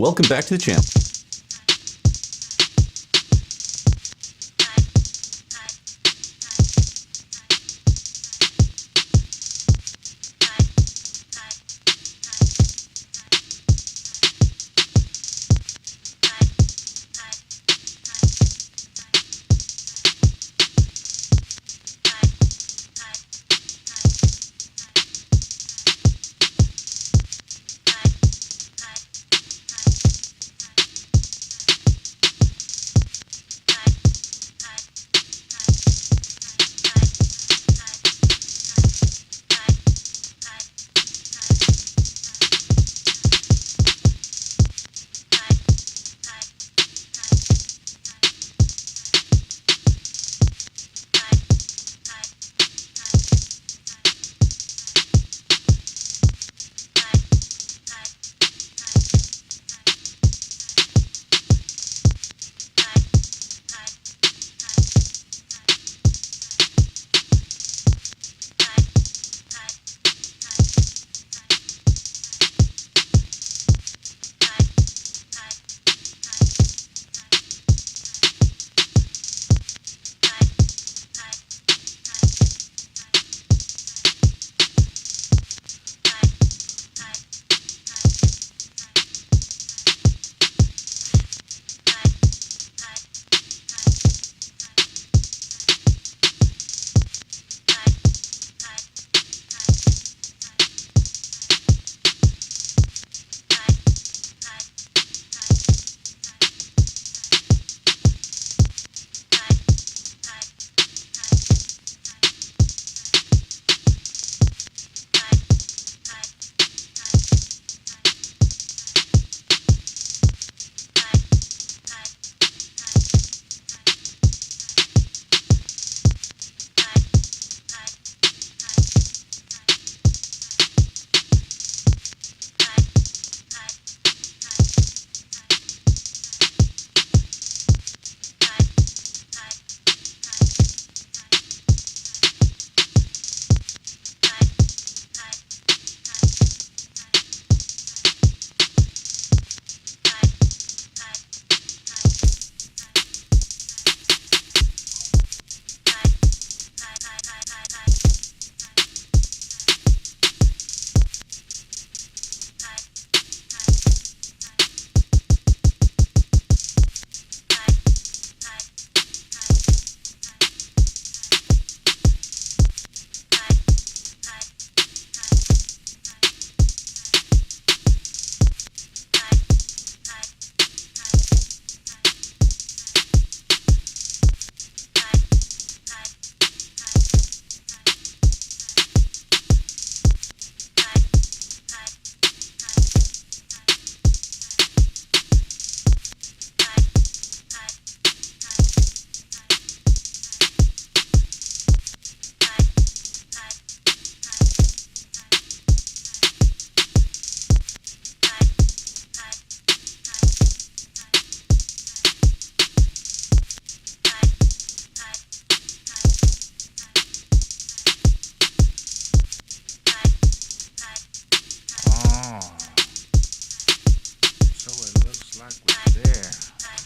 Welcome back to the channel.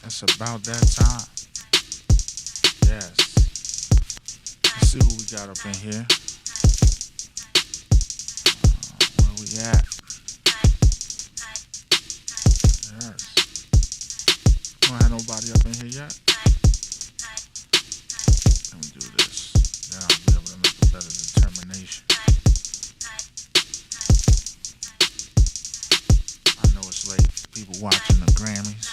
It's about that time. Yes. Let's see who we got up in here. Where we at? Yes. Don't have nobody up in here yet. Let me do this. Then I'll be able to make a better determination. I know it's late. People watching the Grammys.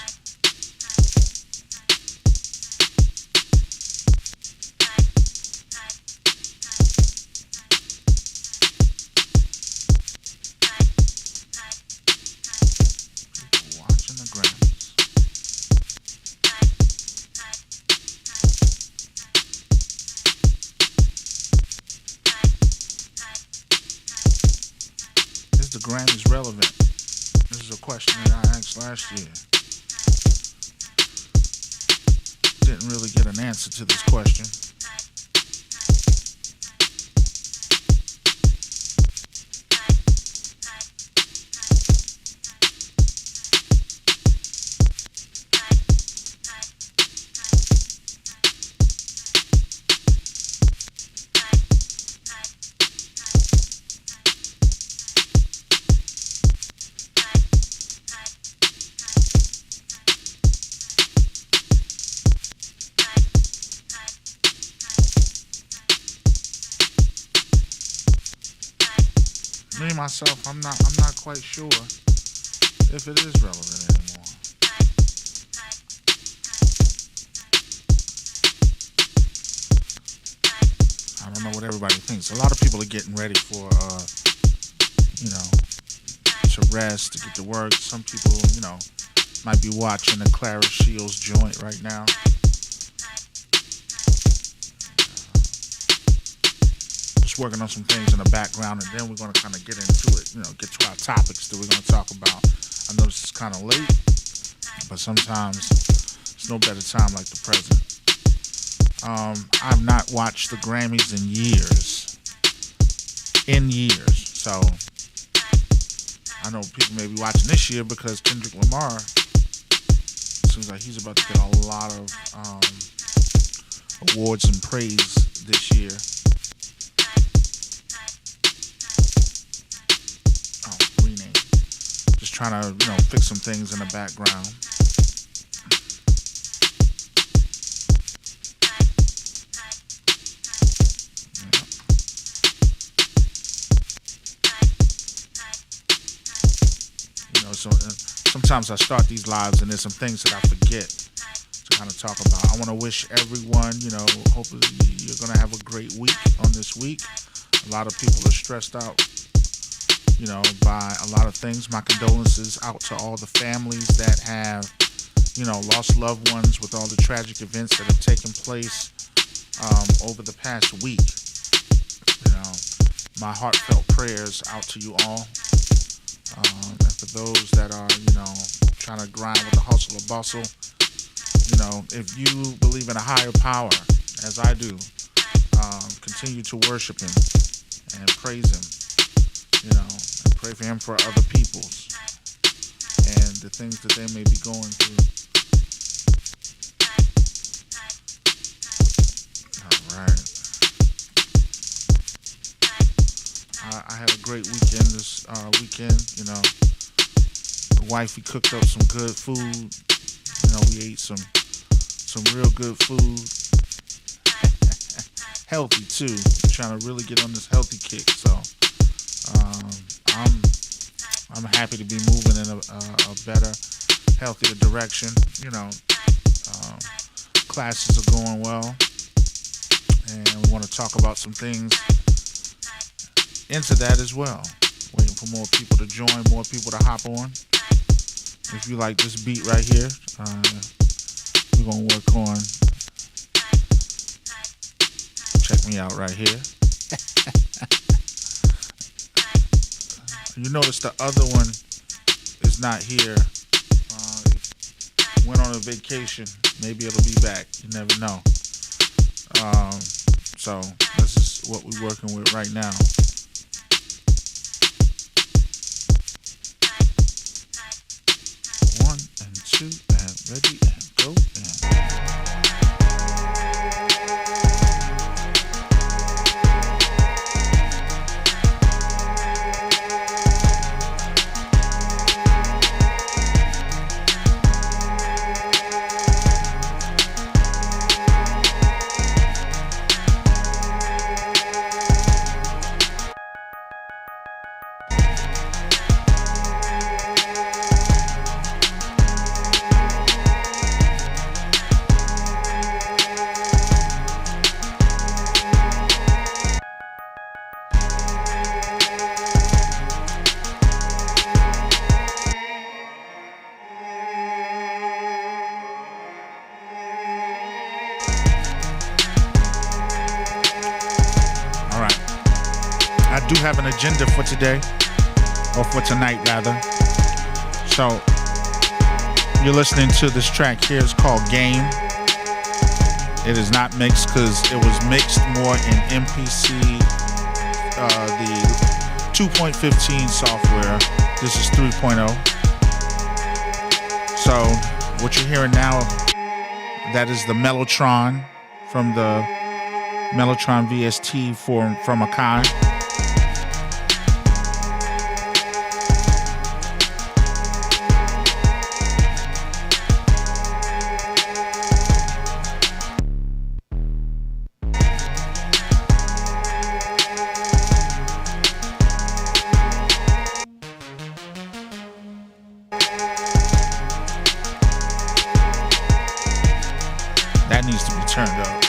The Grammys relevant? This is a question that I asked last year. Didn't really get an answer to this question. Me myself, I'm not quite sure if it is relevant anymore. I don't know what everybody thinks. A lot of people are getting ready for, to rest, to get to work. Some people, might be watching the Clara Shields joint right now. Just working on some things in the background, and then we're going to kind of get into it, get to our topics that we're going to talk about. I know this is kind of late, but sometimes there's no better time like the present. I've not watched the Grammys in years. So I know people may be watching this year because Kendrick Lamar seems like he's about to get a lot of awards and praise this year. Rename. Just trying to, fix some things in the background. So sometimes I start these lives and there's some things that I forget to kind of talk about. I want to wish everyone, hopefully you're going to have a great week on this week. A lot of people are stressed out, by a lot of things. My condolences out to all the families that have, lost loved ones with all the tragic events that have taken place over the past week. My heartfelt prayers out to you all. And for those that are, trying to grind with the hustle or bustle, if you believe in a higher power, as I do, continue to worship him and praise him, and pray for him for other peoples and the things that they may be going through. All right. I had a great weekend this weekend. The wifey cooked up some good food. We ate some real good food. Healthy too. Trying to really get on this healthy kick. So I'm happy to be moving in a better, healthier direction. Classes are going well, and we want to talk about some things into that as well. Waiting for more people to join, more people to hop on. If you like this beat right here, we're going to work on, check me out right here. You notice the other one is not here. Went on a vacation. Maybe it'll be back. You never know. So this is what we're working with right now. One and two and ready and go and. Have an agenda for today, or for tonight rather. So you're listening to this track here. It's called Game. It is not mixed because it was mixed more in MPC the 2.15 software. This is 3.0. So what you're hearing now, that is the Mellotron from the Mellotron VST from Makin. turned up.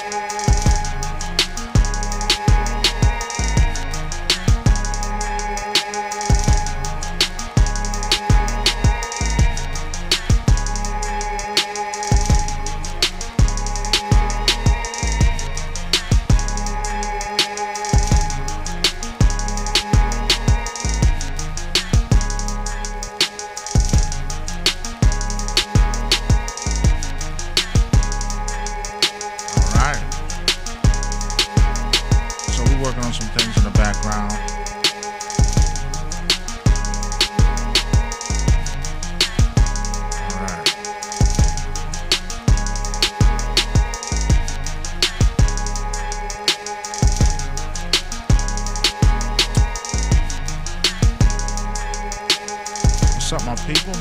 What's up, my people?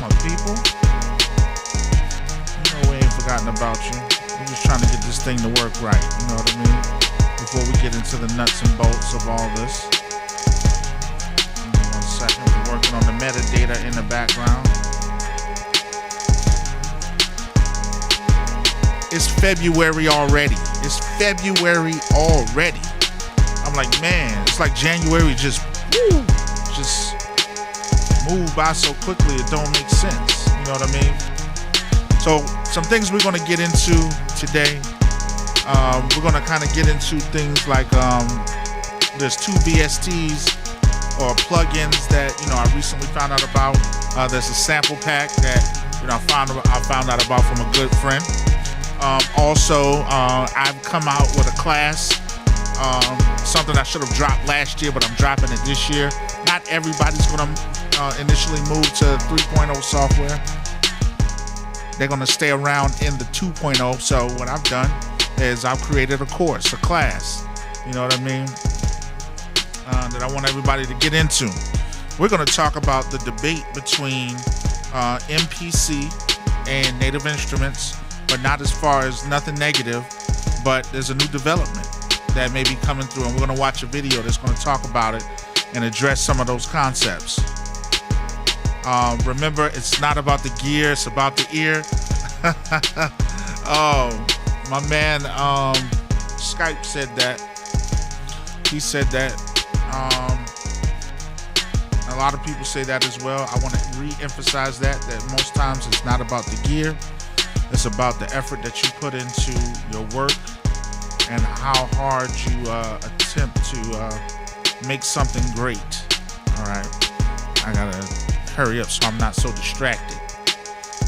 You know we ain't forgotten about you. We're just trying to get this thing to work right, you know what I mean? Before we get into the nuts and bolts of all this. Give me 1 second. We're working on the metadata in the background. It's February already. I'm like, man, it's like January just moved by so quickly it don't make sense. You know what I mean? So some things we're going to get into today. We're going to kind of get into things like there's 2 VSTs or plugins that I recently found out about. There's a sample pack that I found out about from a good friend. Also, I've come out with a class, something I should have dropped last year, but I'm dropping it this year. Not everybody's going to initially move to 3.0 software. They're going to stay around in the 2.0. So what I've done is I've created a course, a class, you know what I mean, that I want everybody to get into. We're going to talk about the debate between MPC and Native Instruments, but not as far as nothing negative, but there's a new development that may be coming through, and we're going to watch a video that's going to talk about it and address some of those concepts. Remember, it's not about the gear, it's about the ear. Oh, my man Skype said that. He said that. A lot of people say that as well. I want to re-emphasize that most times it's not about the gear. It's about the effort that you put into your work and how hard you attempt to make something great. All right. I got to hurry up so I'm not so distracted.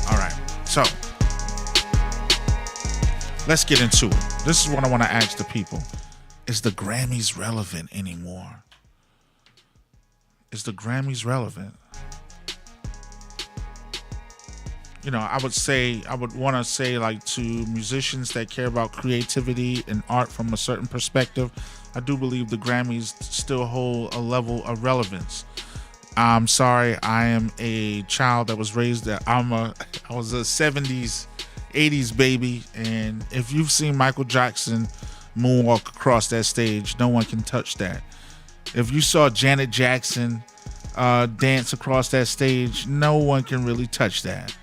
All right. So let's get into it. This is what I want to ask the people. Is the Grammys relevant anymore? Is the Grammys relevant? I would want to say, like, to musicians that care about creativity and art from a certain perspective, I do believe the Grammys still hold a level of relevance. I'm sorry, I am a child that was raised that I was a 70s, 80s baby, and if you've seen Michael Jackson moonwalk across that stage, no one can touch that. If you saw Janet Jackson dance across that stage, no one can really touch that.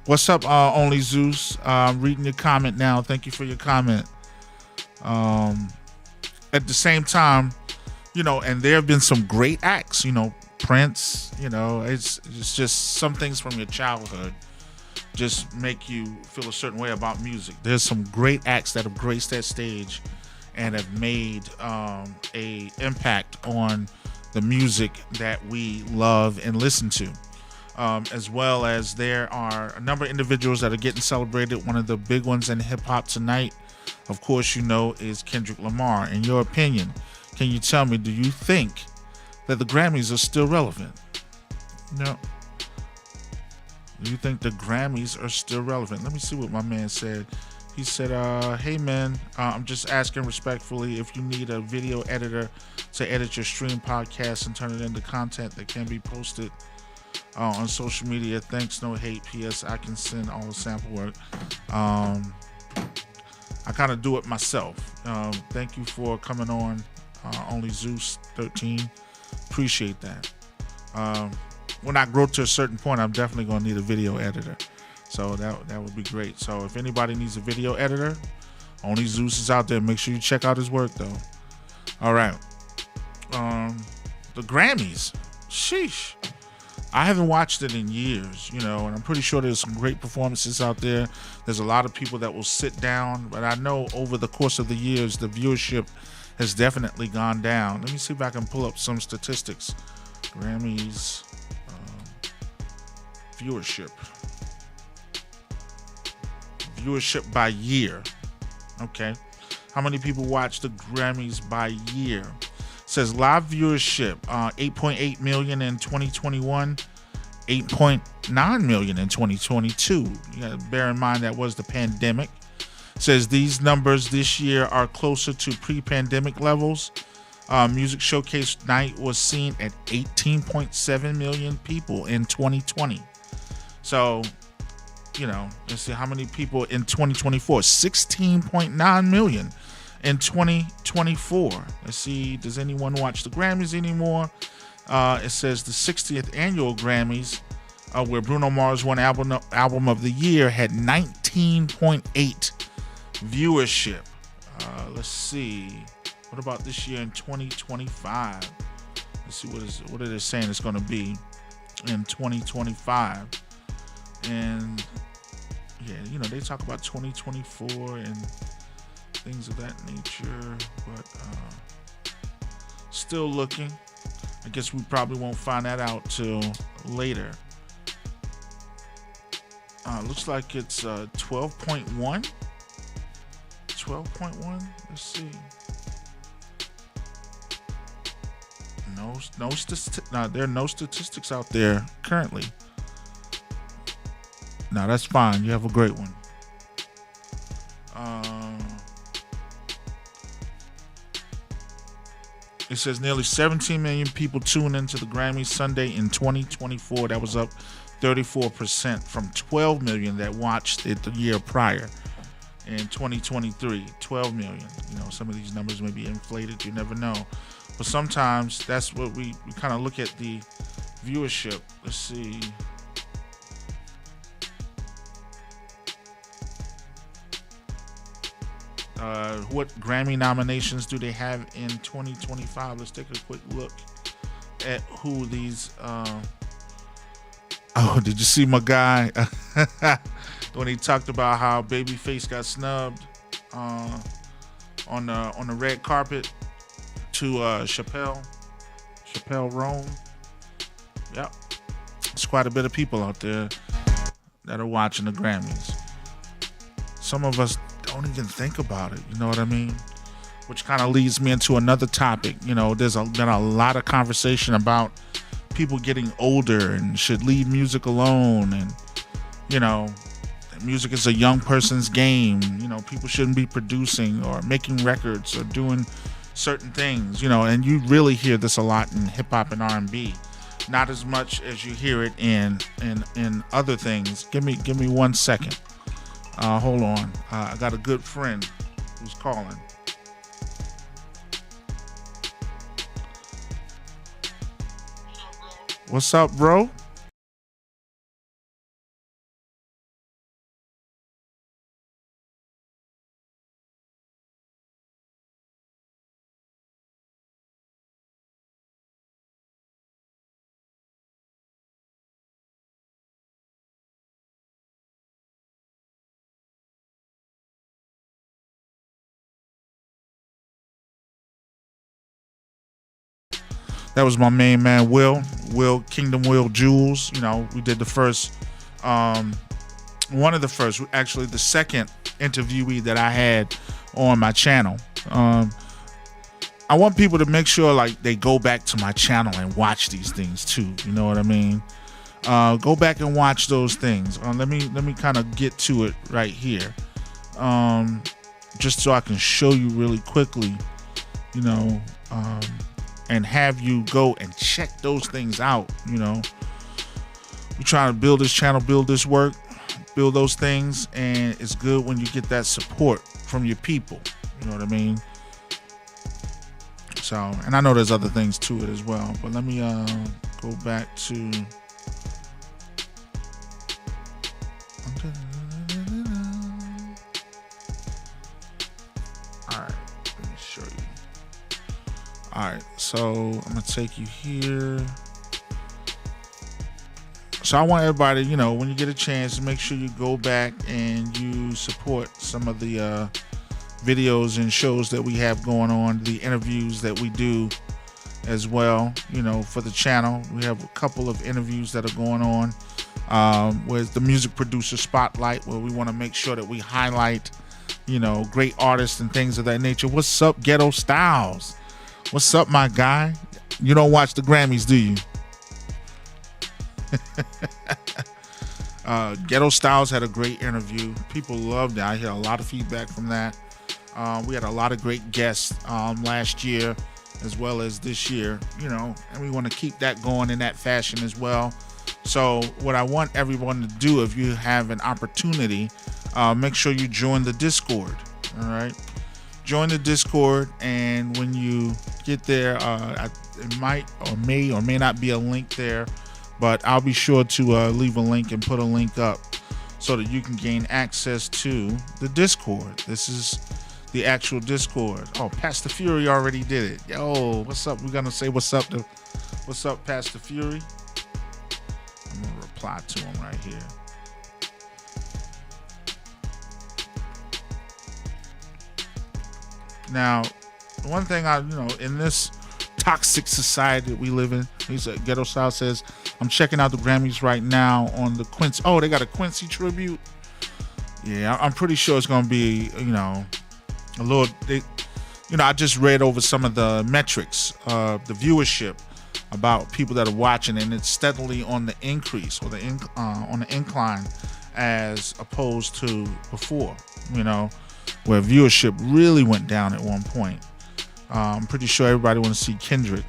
What's up, Only Zeus? Reading your comment now. Thank you for your comment. At the same time, and there have been some great acts, Prince, it's just some things from your childhood just make you feel a certain way about music. There's some great acts that have graced that stage and have made a impact on the music that we love and listen to. As well as there are a number of individuals that are getting celebrated. One of the big ones in hip-hop tonight, of course, is Kendrick Lamar. In your opinion, can you tell me, do you think that the Grammys are still relevant? No. Do you think the Grammys are still relevant? Let me see what my man said. He said, hey man, I'm just asking respectfully if you need a video editor to edit your stream podcast and turn it into content that can be posted on social media. Thanks, no hate. P.S. I can send all the sample work. I kind of do it myself. Thank you for coming on, Only Zeus 13. Appreciate that. When I grow to a certain point, I'm definitely going to need a video editor. So that would be great. So if anybody needs a video editor, Only Zeus is out there. Make sure you check out his work, though. All right. The Grammys. Sheesh. I haven't watched it in years, and I'm pretty sure there's some great performances out there. There's a lot of people that will sit down, but I know over the course of the years, the viewership has definitely gone down. Let me see if I can pull up some statistics. Grammys viewership by year. Okay. How many people watch the Grammys by year? Says live viewership, 8.8 million in 2021, 8.9 million in 2022. You gotta bear in mind that was the pandemic. Says these numbers this year are closer to pre-pandemic levels. Music Showcase Night was seen at 18.7 million people in 2020. So, let's see how many people in 2024. 16.9 million. In 2024, let's see, does anyone watch the Grammys anymore? It says the 60th annual Grammys, where Bruno Mars won album of the year, had 19.8 viewership. Let's see, what about this year in 2025? Let's see, what are they saying it's going to be in 2025? And yeah, they talk about 2024 and things of that nature, but still looking. I guess we probably won't find that out till later. Looks like it's 12.1. 12.1. Let's see. There are no statistics out there currently. No, that's fine. You have a great one. It says nearly 17 million people tuned into the Grammys Sunday in 2024. That was up 34% from 12 million that watched it the year prior. In 2023, 12 million. Some of these numbers may be inflated. You never know. But sometimes that's what we kind of look at the viewership. Let's see. What Grammy nominations do they have in 2025? Let's take a quick look at who these. Did you see my guy when he talked about how Babyface got snubbed on the red carpet to Chappelle Rome? Yep, it's quite a bit of people out there that are watching the Grammys. Some of us don't even think about it, you know what I mean? Which kind of leads me into another topic. There's been a lot of conversation about people getting older and should leave music alone, and music is a young person's game. People shouldn't be producing or making records or doing certain things, and you really hear this a lot in hip-hop and R&B. Not as much as you hear it in other things. Give me 1 second. Hold on. I got a good friend who's calling. What's up, bro? That was my main man, Will Kingdom Will Jules. We did the first, one of the first, actually the second interviewee that I had on my channel. I want people to make sure like they go back to my channel and watch these things too. You know what I mean? Go back and watch those things. Let me kind of get to it right here, just so I can show you really quickly. And have you go and check those things out. We're trying to build this channel, build this work, build those things, and it's good when you get that support from your people. You know what I mean? So, and I know there's other things to it as well, but let me go back to. All right, let me show you. All right, so I'm gonna take you here. So I want everybody, you know, when you get a chance, make sure you go back and you support some of the videos and shows that we have going on, the interviews that we do as well, you know, for the channel. We have a couple of interviews that are going on with the music producer spotlight, where we want to make sure that we highlight, you know, great artists and things of that nature. What's up, Ghetto Styles? What's up, my guy? You don't watch the Grammys, do you? Ghetto Styles had a great interview. People loved it. I hear a lot of feedback from that. We had a lot of great guests last year as well as this year, you know, and we want to keep that going in that fashion as well. So what I want everyone to do, if you have an opportunity, make sure you join the Discord. All right, join the Discord, and when you get there, it might or may not be a link there, but I'll be sure to leave a link and put a link up so that you can gain access to the Discord. This is the actual Discord. Oh, Pastor Fury already did it. Yo, what's up? We're gonna say what's up to Pastor Fury. I'm gonna reply to him right here. Now, one thing in this toxic society that we live in, he's a Ghetto Style says, I'm checking out the Grammys right now on the Quincy. Oh, they got a Quincy tribute. Yeah, I'm pretty sure it's gonna be, a little. I just read over some of the metrics, the viewership about people that are watching, and it's steadily on the increase or on the incline as opposed to before. Where viewership really went down at one point. I'm pretty sure everybody want to see Kendrick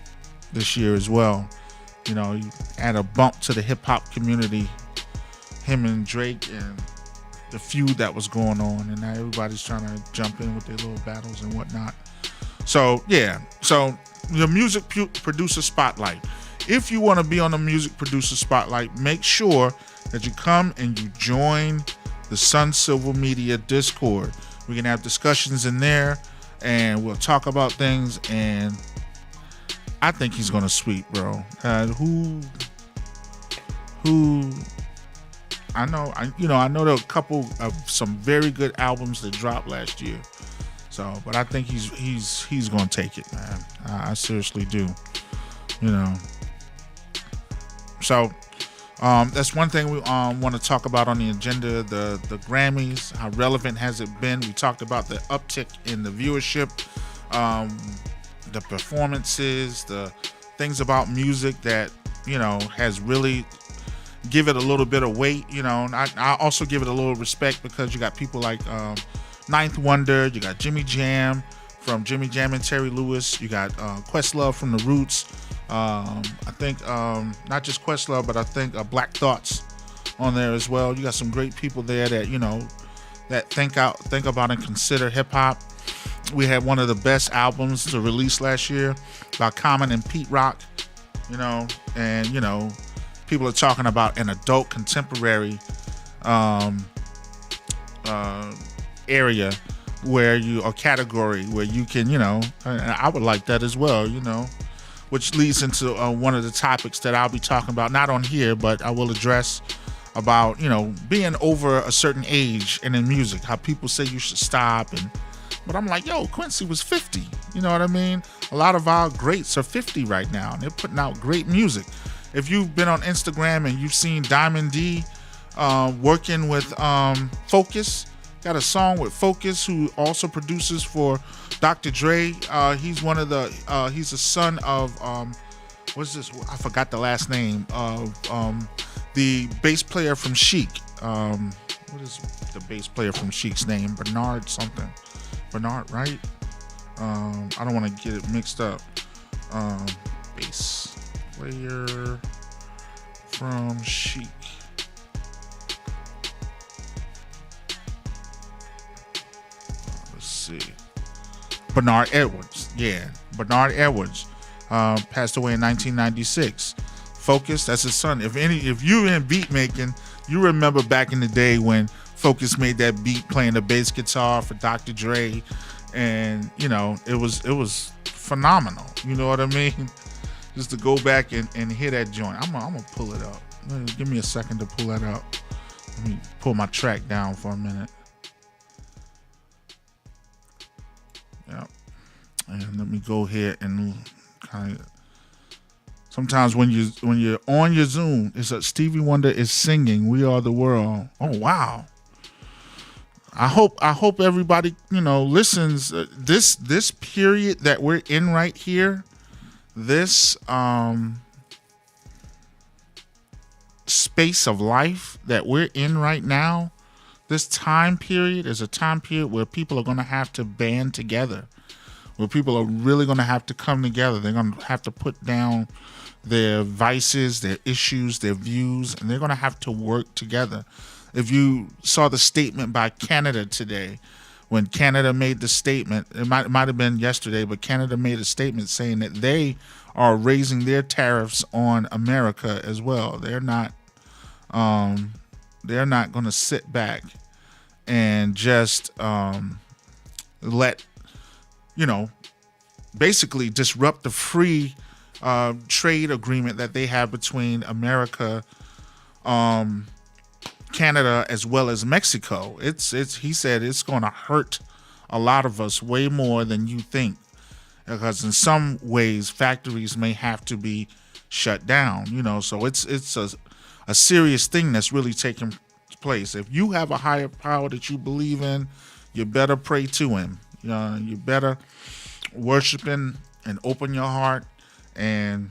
this year as well. You add a bump to the hip hop community, him and Drake and the feud that was going on, and now everybody's trying to jump in with their little battles and whatnot. So yeah, so the music producer spotlight. If you want to be on the music producer spotlight, make sure that you come and you join the Sun Silver Media Discord. We can have discussions in there, and we'll talk about things. And I think he's gonna sweep, bro. I know there are a couple of some very good albums that dropped last year. So, but I think he's gonna take it, man. I seriously do. So that's one thing we want to talk about on the agenda, the Grammys. How relevant has it been? We talked about the uptick in the viewership, the performances, the things about music that has really give it a little bit of weight. I also give it a little respect because you got people like Ninth Wonder, you got Jimmy Jam from Jimmy Jam and Terry Lewis, you got Questlove from The Roots. I think not just Questlove, but I think Black Thoughts on there as well. You got some great people there that that think about and consider hip hop. We had one of the best albums to release last year by Common and Pete Rock. And people are talking about an adult contemporary area category where you can, and I would like that as well, which leads into one of the topics that I'll be talking about, not on here, but I will address about, being over a certain age and in music, how people say you should stop. But I'm like, yo, Quincy was 50. You know what I mean? A lot of our greats are 50 right now, and they're putting out great music. If you've been on Instagram and you've seen Diamond D working with Focus, got a song with Focus, who also produces for Dr. Dre. He's one of the he's the son of what's this? I forgot the last name of the bass player from Chic. What is the bass player from Chic's name? Bernard something. Bernard, right? I don't want to get it mixed up. Bass player from Chic. see. Bernard Edwards. Yeah, Bernard Edwards passed away in 1996. Focus, that's his son. If you're in beat making, you remember back in the day when Focus made that beat playing the bass guitar for Dr. Dre, and you know it was phenomenal. You know what I mean? Just to go back and hear that joint. I'm gonna pull it up. Give me a second to pull that up. Let me pull my track down for a minute. Yep. And let me go here and kind of. Sometimes when you're on your Zoom, it's like Stevie Wonder is singing "We Are the World." Oh wow! I hope everybody listens. This period that we're in right here, this space of life that we're in right now, this time period is a time period where people are going to have to band together, where people are really going to have to come together. They're going to have to put down their vices, their issues, their views, and they're going to have to work together. If you saw the statement by Canada today, when Canada made the statement, it might have been yesterday, but Canada made a statement saying that they are raising their tariffs on America as well. They're not going to sit back and just let basically disrupt the free trade agreement that they have between America, Canada, as well as Mexico. He said it's going to hurt a lot of us way more than you think, because in some ways factories may have to be shut down. So it's a serious thing that's really taking place. If you have a higher power that you believe in, you better pray to him. You better worship him and open your heart. And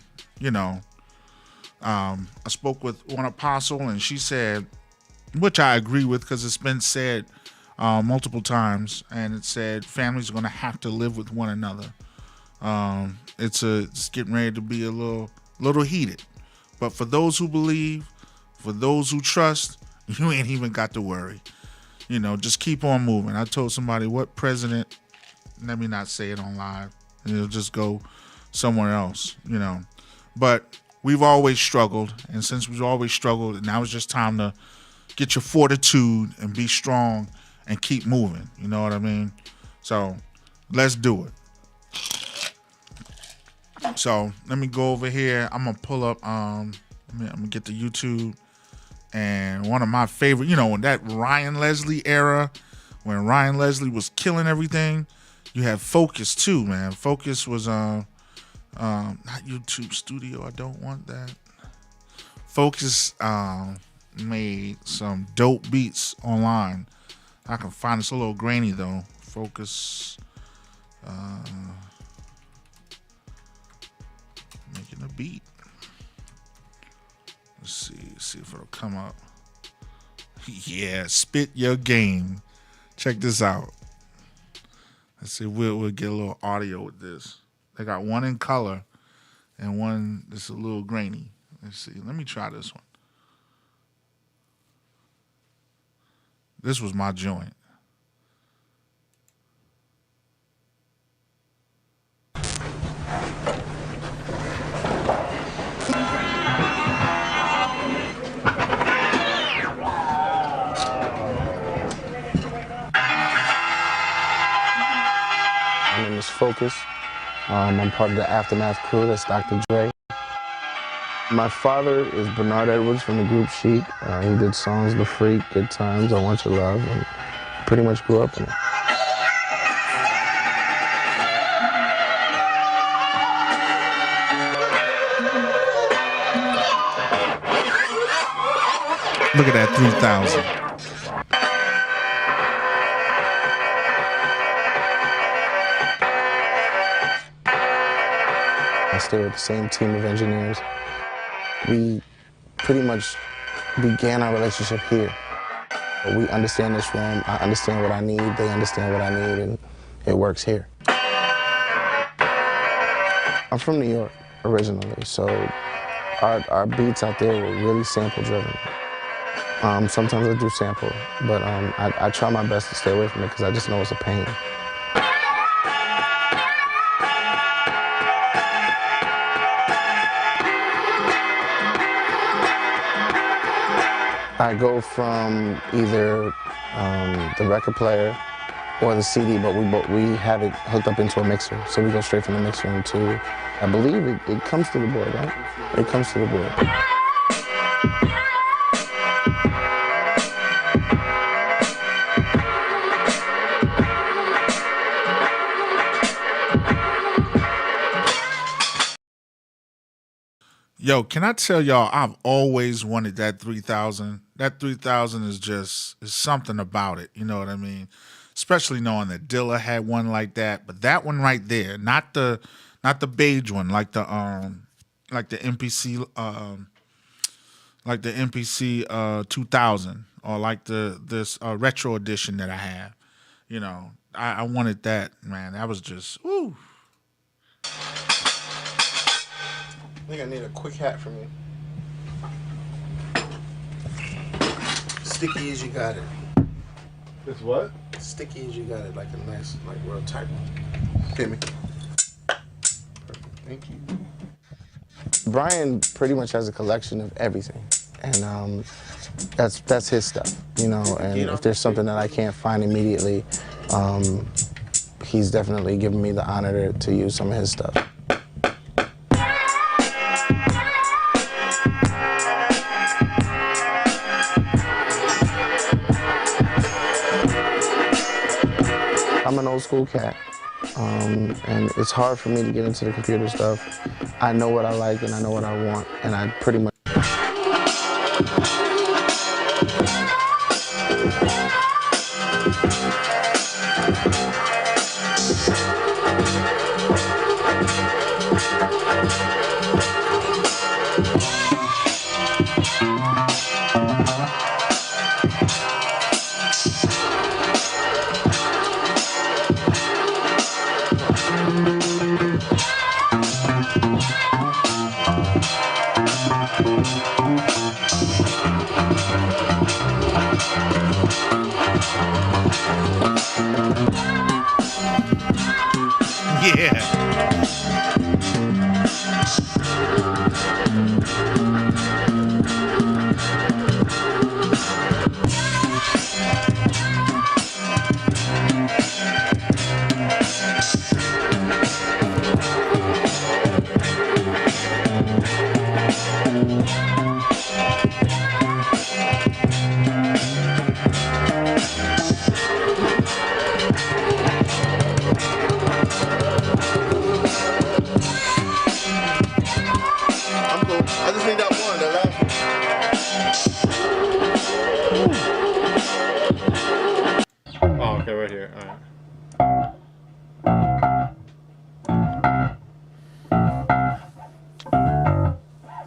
I spoke with one apostle, and she said, which I agree with, because it's been said multiple times, and it said families are going to have to live with one another. It's getting ready to be a little heated, but for those who believe, for those who trust, you ain't even got to worry. Just keep on moving. I told somebody, what president? Let me not say it on live. It'll just go somewhere else, But we've always struggled, and since we've always struggled, now it's just time to get your fortitude and be strong and keep moving. You know what I mean? So let's do it. So let me go over here. I'm gonna pull up. I'm gonna get to YouTube, and one of my favorite. When that Ryan Leslie era, when Ryan Leslie was killing everything, you had Focus too, man. Focus was not YouTube Studio. I don't want that. Focus made some dope beats online. I can find it's a little grainy though. Focus making a beat. Let's see if it'll come up. Yeah, spit your game. Check this out. Let's see, we'll get a little audio with this. They got one in color and one that's a little grainy. Let's see. Let me try this one. This was my joint. My name is Focus. I'm part of the Aftermath crew. That's Dr. Dre. My father is Bernard Edwards from the group Sheep. He did songs The Freak, Good Times, I Want Your Love, and pretty much grew up in it. Look at that 3,000. I stay with the same team of engineers. We pretty much began our relationship here. We understand this room, I understand what I need, they understand what I need, and it works here. I'm from New York originally, so our beats out there were really sample driven. Sometimes I do sample, but I try my best to stay away from it because I just know it's a pain. I go from either the record player or the CD, but we have it hooked up into a mixer. So we go straight from the mixer into, I believe it comes to the board, right? It comes to the board. Yo, can I tell y'all, I've always wanted that 3000. That 3000 is something about it. You know what I mean? Especially knowing that Dilla had one like that, but that one right there, not the beige one, like the MPC MPC 2000, or like this retro edition that I have. You know, I wanted that, man. That was just woo. I think I need a quick hat from you. Sticky as you got it. It's what? Sticky as you got it, like a nice, like real tight one. Hit me. Perfect. Thank you. Brian pretty much has a collection of everything, and that's his stuff, you know. And if there's something that I can't find immediately, he's definitely given me the honor to use some of his stuff. I'm an old school cat, and it's hard for me to get into the computer stuff. I know what I like and I know what I want, and I pretty much... Yeah. I just need that one, that last one. Oh, okay, right here. All right.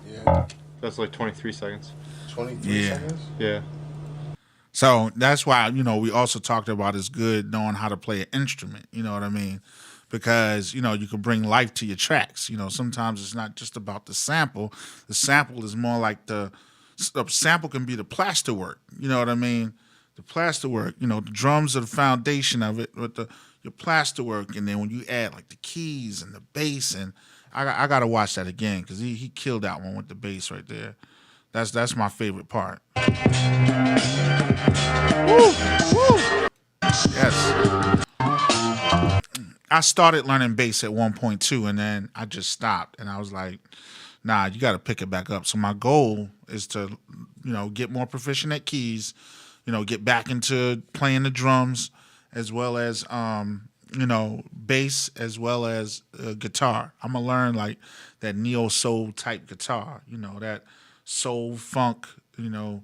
Yeah. That's like 23 seconds. 23 seconds? Yeah. So that's why, you know, we also talked about it's good knowing how to play an instrument, you know what I mean? Because, you know, you can bring life to your tracks. You know, sometimes it's not just about the sample. The sample is more like the sample can be the plaster work, you know what I mean? The plaster work, you know, the drums are the foundation of it, with your plaster work, and then when you add like the keys and the bass, and I got to watch that again because he killed that one with the bass right there. That's my favorite part. Woo, woo. Yes. I started learning bass at 1.2, and then I just stopped, and I was like, nah, you got to pick it back up. So my goal is to, you know, get more proficient at keys, you know, get back into playing the drums, as well as, you know, bass, as well as guitar. I'm going to learn like that neo soul type guitar, you know, that soul funk, you know,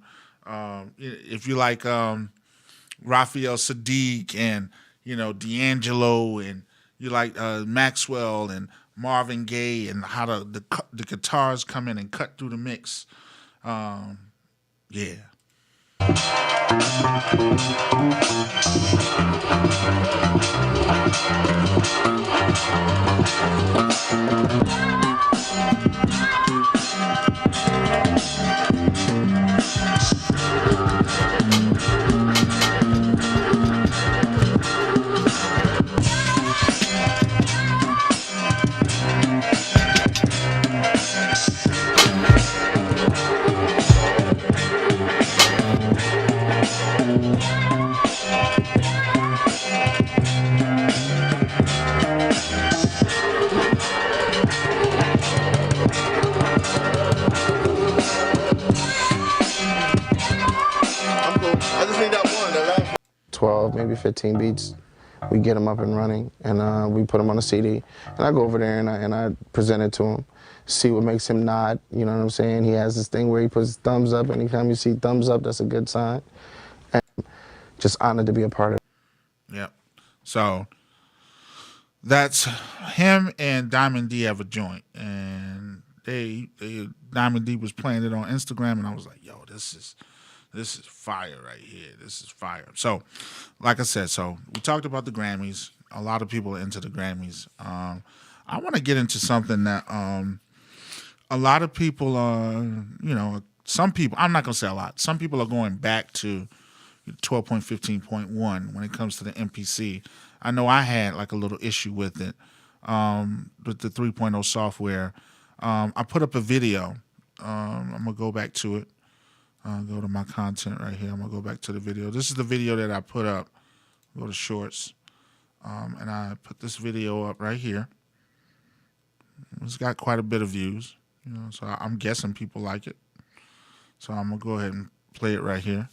if you like Raphael Sadiq and, you know, D'Angelo, and you like Maxwell and Marvin Gaye, and how the guitars come in and cut through the mix. Yeah. 12, maybe 15 beats. We get them up and running, and we put them on a CD. And I go over there and I present it to him, see what makes him nod. You know what I'm saying? He has this thing where he puts thumbs up. Anytime you see thumbs up, that's a good sign. And just honored to be a part of it. Yep. So that's him and Diamond D have a joint, and they Diamond D was playing it on Instagram, and I was like, yo, this is fire right here. This is fire. So, like I said, so we talked about the Grammys. A lot of people are into the Grammys. I want to get into something that a lot of people are, some people, I'm not going to say a lot, some people are going back to 12.15.1 when it comes to the MPC. I know I had like a little issue with it, with the 3.0 software. I put up a video. I'm going to go back to it. Go to my content right here. I'm going to go back to the video. This is the video that I put up. Go to shorts. And I put this video up right here. It's got quite a bit of views, so I'm guessing people like it. So I'm going to go ahead and play it right here.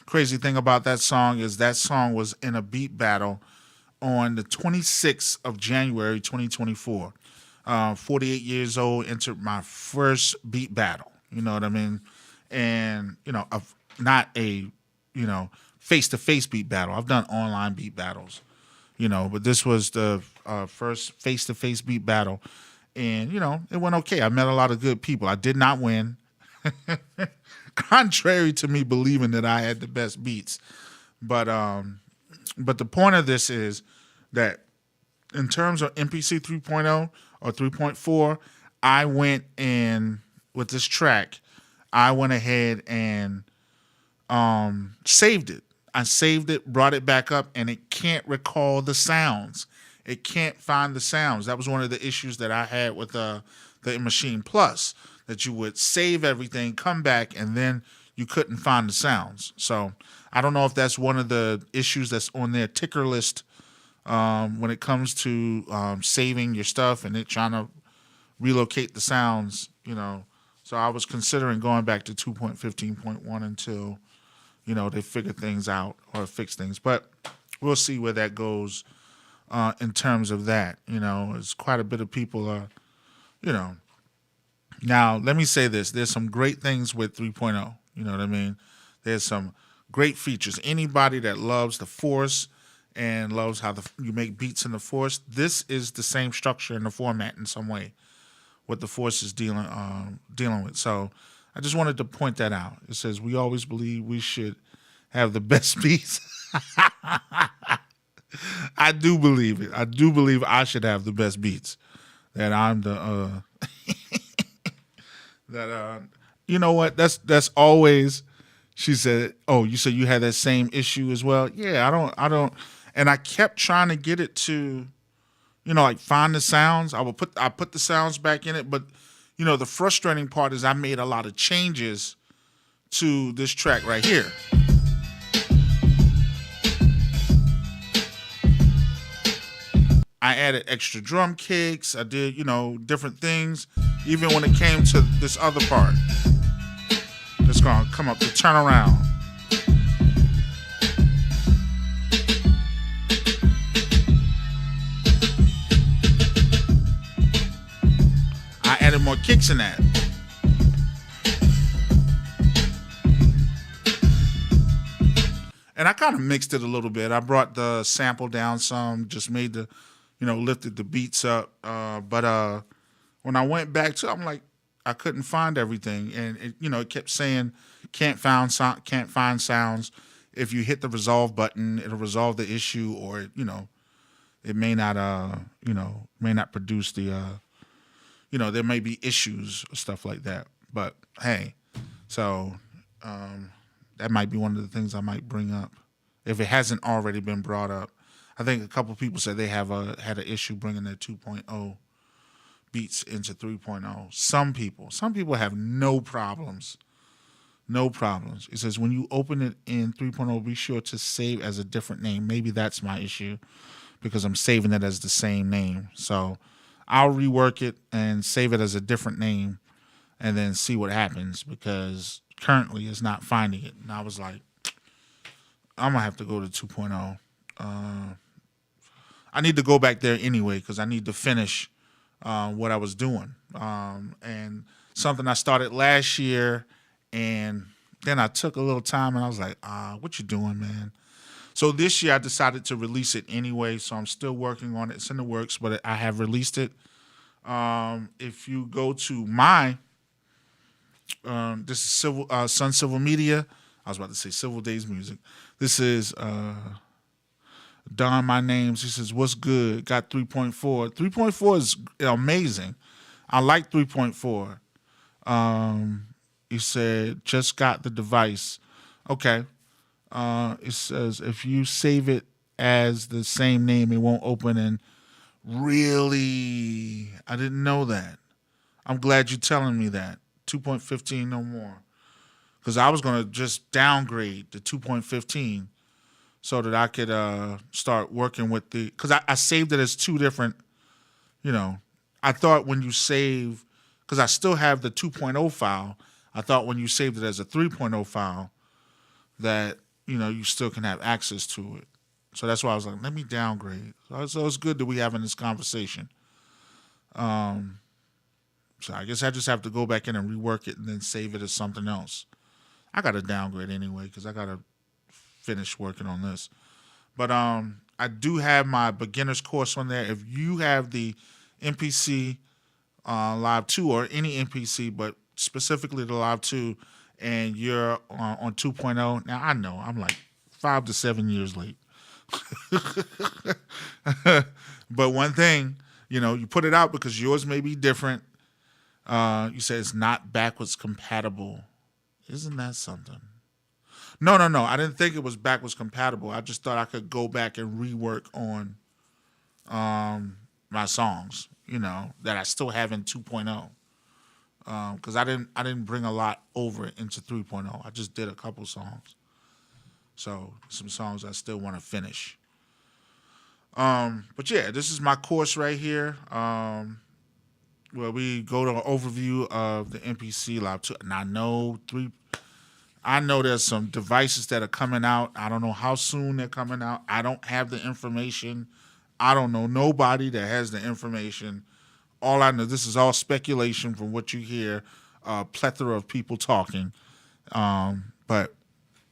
Crazy thing about that song is that song was in a beat battle on the 26th of January 2024. 48 years old, entered my first beat battle. You know what I mean? And, not a, face-to-face beat battle. I've done online beat battles, but this was the first face-to-face beat battle. And, it went okay. I met a lot of good people. I did not win. Contrary to me believing that I had the best beats. But the point of this is that in terms of MPC 3.0 or 3.4, I went in with this track, I went ahead and saved it. I saved it, brought it back up, and it can't recall the sounds. It can't find the sounds. That was one of the issues that I had with the Maschine Plus, that you would save everything, come back, and then you couldn't find the sounds. So I don't know if that's one of the issues that's on their ticker list when it comes to saving your stuff and it trying to relocate the sounds, So I was considering going back to 2.15.1 until, they figure things out or fix things. But we'll see where that goes in terms of that. It's quite a bit of people Now, let me say this. There's some great things with 3.0. You know what I mean? There's some great features. Anybody that loves the Force and loves how you make beats in the Force, this is the same structure in the format in some way, what the Force is dealing with. So I just wanted to point that out. It says, we always believe we should have the best beats. I do believe it. I do believe I should have the best beats. That I'm the... you know what? That's always. She said, "Oh, you said you had that same issue as well." Yeah, I don't. And I kept trying to get it to, like find the sounds. I put the sounds back in it, but the frustrating part is I made a lot of changes to this track right here. I added extra drum kicks. I did, different things. Even when it came to this other part, it's going to come up to turn around. I added more kicks in that. And I kind of mixed it a little bit. I brought the sample down some, just made the, lifted the beats up. But when I went back to, I'm like, I couldn't find everything, and it kept saying can't find sounds. If you hit the resolve button, it'll resolve the issue, or it may not produce the there may be issues or stuff like that. But hey, so that might be one of the things I might bring up if it hasn't already been brought up. I think a couple people said they had an issue bringing their 2.0 beats into 3.0. Some people have no problems No problems. It says when you open it in 3.0, be sure to save as a different name. Maybe that's my issue because I'm saving it as the same name. So I'll rework it and save it as a different name and then see what happens because currently it's not finding it. And I was like, I'm going to have to go to 2.0. I need to go back there anyway because I need to finish what I was doing. And something I started last year, and then I took a little time and I was like, what you doing, man? So this year I decided to release it anyway, so I'm still working on it. It's in the works, but I have released it. If you go to my, this is Sun Civil Media. I was about to say Civil Days Music. This is Don My Names. He says, what's good? Got 3.4. 3.4 is amazing. I like 3.4. He said, just got the device. Okay. It says, if you save it as the same name, it won't open. And really, I didn't know that. I'm glad you're telling me that. 2.15 no more. Because I was going to just downgrade to 2.15 so that I could start working with the, because I saved it as two different, I thought when you save, because I still have the 2.0 file, I thought when you saved it as a 3.0 file that, you still can have access to it. So that's why I was like, let me downgrade. So it's good that we having this conversation. So I guess I just have to go back in and rework it and then save it as something else. I got to downgrade anyway because I got to finish working on this. But I do have my beginner's course on there. If you have the MPC Live 2 or any MPC, but specifically the Live 2, and you're on 2.0, now I know I'm like 5 to 7 years late. But one thing, you put it out because yours may be different. You say it's not backwards compatible. Isn't that something? No. I didn't think it was backwards compatible. I just thought I could go back and rework on my songs, that I still have in 2.0. Because I didn't bring a lot over into 3.0. I just did a couple songs. So some songs I still want to finish. But yeah, this is my course right here. Where we go to an overview of the MPC Live 2. And I know there's some devices that are coming out. I don't know how soon they're coming out. I don't have the information. I don't know nobody that has the information. All I know, this is all speculation from what you hear, a plethora of people talking. But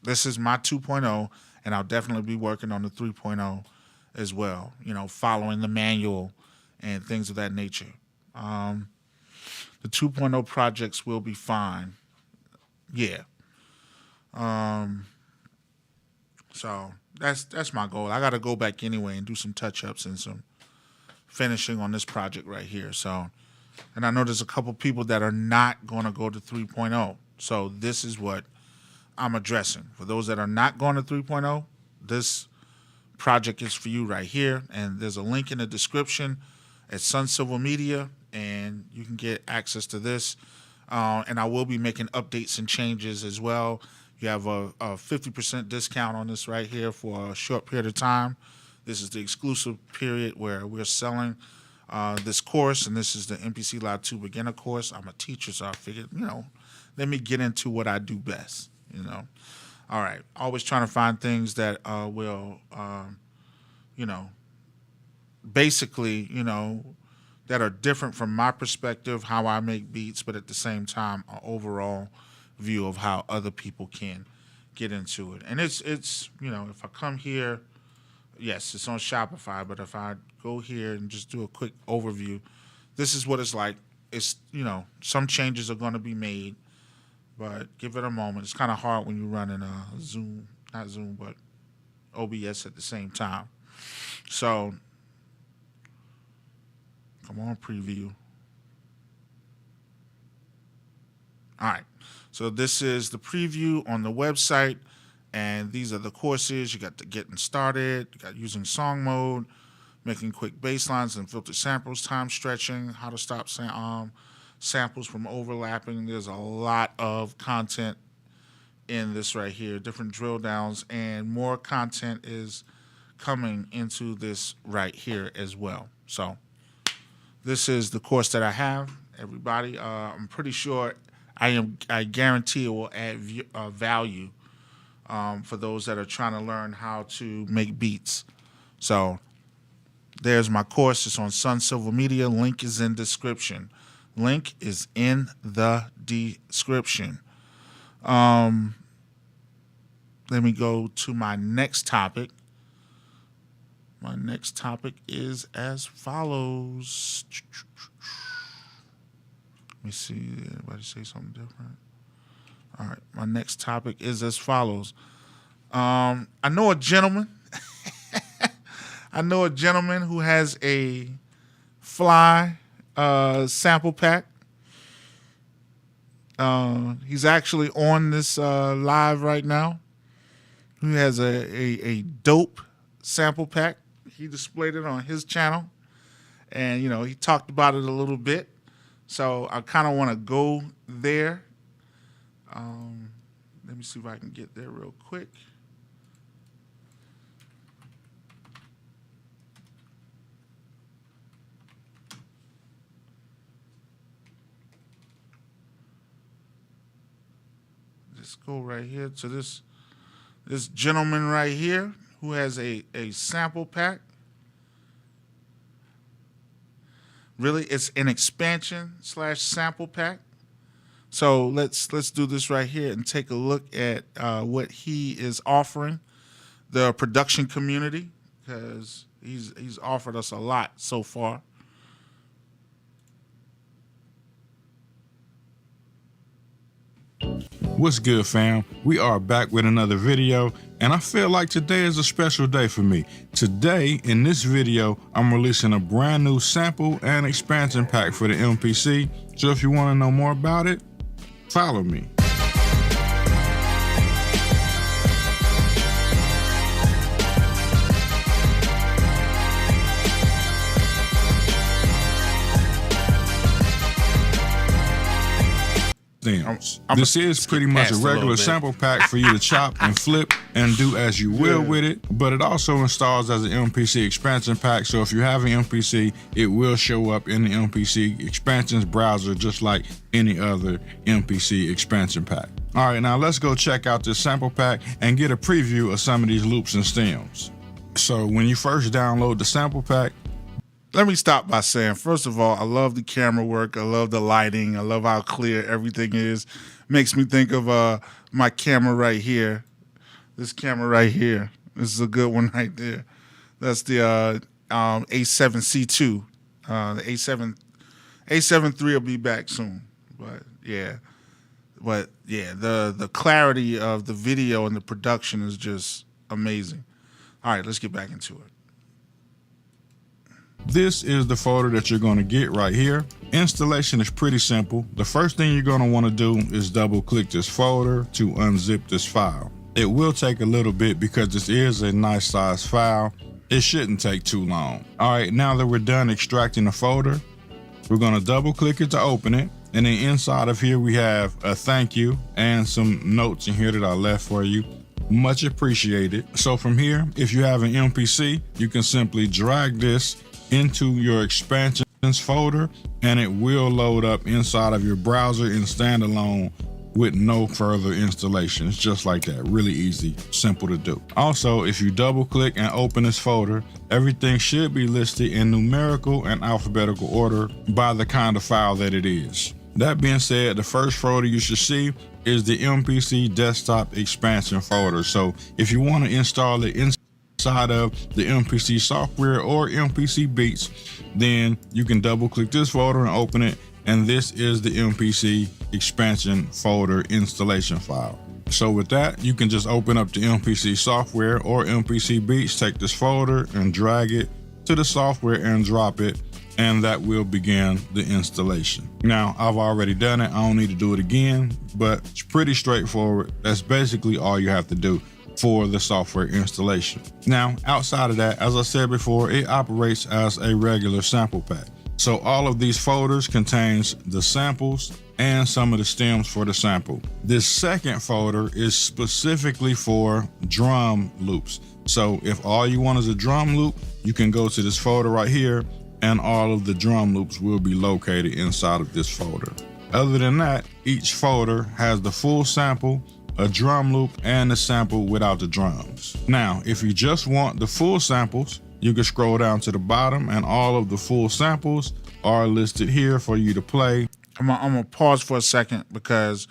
this is my 2.0, and I'll definitely be working on the 3.0 as well, following the manual and things of that nature. The 2.0 projects will be fine. Yeah. So that's my goal. I got to go back anyway and do some touch-ups and some finishing on this project right here. So, and I know there's a couple people that are not going to go to 3.0. So this is what I'm addressing. For those that are not going to 3.0, this project is for you right here. And there's a link in the description at Sun Civil Media, and you can get access to this. And I will be making updates and changes as well. You have a 50% discount on this right here for a short period of time. This is the exclusive period where we're selling this course, and this is the MPC Live 2 beginner course. I'm a teacher, so I figured, let me get into what I do best, All right. Always trying to find things that will, basically, that are different from my perspective, how I make beats, but at the same time, an overall view of how other people can get into it. And it's if I come here, yes, it's on Shopify, but if I go here and just do a quick overview, this is what it's like. It's, some changes are going to be made, but give it a moment. It's kind of hard when you're running not Zoom, but OBS at the same time. So, come on, preview. All right. So this is the preview on the website, and these are the courses. You got the getting started, you got using song mode, making quick bass lines and filter samples, time stretching, how to stop samples from overlapping. There's a lot of content in this right here, different drill downs, and more content is coming into this right here as well. So this is the course that I have, everybody. I'm pretty sure I guarantee it will add value for those that are trying to learn how to make beats. So there's my course. It's on Sun Silver Media. Link is in description. Link is in the description. Let me go to my next topic. My next topic is as follows. Let me see. Did anybody say something different? All right. My next topic is as follows. I know a gentleman. I know a gentleman who has a fly sample pack. He's actually on this live right now. He has a dope sample pack. He displayed it on his channel, and he talked about it a little bit. So I kind of want to go there. Let me see if I can get there real quick. Just go right here to this gentleman right here who has a sample pack. Really, it's an expansion / sample pack. So let's do this right here and take a look at what he is offering the production community, because he's offered us a lot so far. What's good, fam? We are back with another video, and I feel like today is a special day for me. Today, in this video, I'm releasing a brand new sample and expansion pack for the MPC. So if you want to know more about it, follow me. This is pretty much a regular sample pack for you to chop and flip and do as you will with it, but it also installs as an MPC expansion pack. So if you have an MPC, it will show up in the MPC expansions browser just like any other MPC expansion pack. All right, now let's go check out this sample pack and get a preview of some of these loops and stems. So when you first download the sample pack, let me stop by saying, first of all, I love the camera work. I love the lighting. I love how clear everything is. Makes me think of my camera right here. This camera right here. This is a good one right there. That's the A7C2. The A7 III will be back soon. But yeah, the clarity of the video and the production is just amazing. All right, let's get back into it. This is the folder that you're going to get right here. Installation is pretty simple. The first thing you're going to want to do is double click this folder to unzip this file. It will take a little bit because this is a nice size file. It shouldn't take too long. All right, now that we're done extracting the folder, we're going to double click it to open it. And then inside of here, we have a thank you and some notes in here that I left for you. Much appreciated. So from here, if you have an MPC, you can simply drag this into your expansions folder and it will load up inside of your browser in standalone with no further installations, just like that. Really easy, simple to do. Also, if you double click and open this folder, everything should be listed in numerical and alphabetical order by the kind of file that it is. That being said, the first folder you should see is the MPC desktop expansion folder. So if you want to install it inside of the MPC software or MPC beats, then you can double click this folder and open it. And this is the MPC expansion folder installation file. So with that, you can just open up the MPC software or MPC beats, take this folder and drag it to the software and drop it, and that will begin the installation. Now, I've already done it. I don't need to do it again, but it's pretty straightforward. That's basically all you have to do for the software installation. Now, outside of that, as I said before, it operates as a regular sample pack. So all of these folders contains the samples and some of the stems for the sample. This second folder is specifically for drum loops. So if all you want is a drum loop, you can go to this folder right here, and all of the drum loops will be located inside of this folder. Other than that, each folder has the full sample, a drum loop, and the sample without the drums. Now, if you just want the full samples, you can scroll down to the bottom, and all of the full samples are listed here for you to play. I'm gonna pause for a second because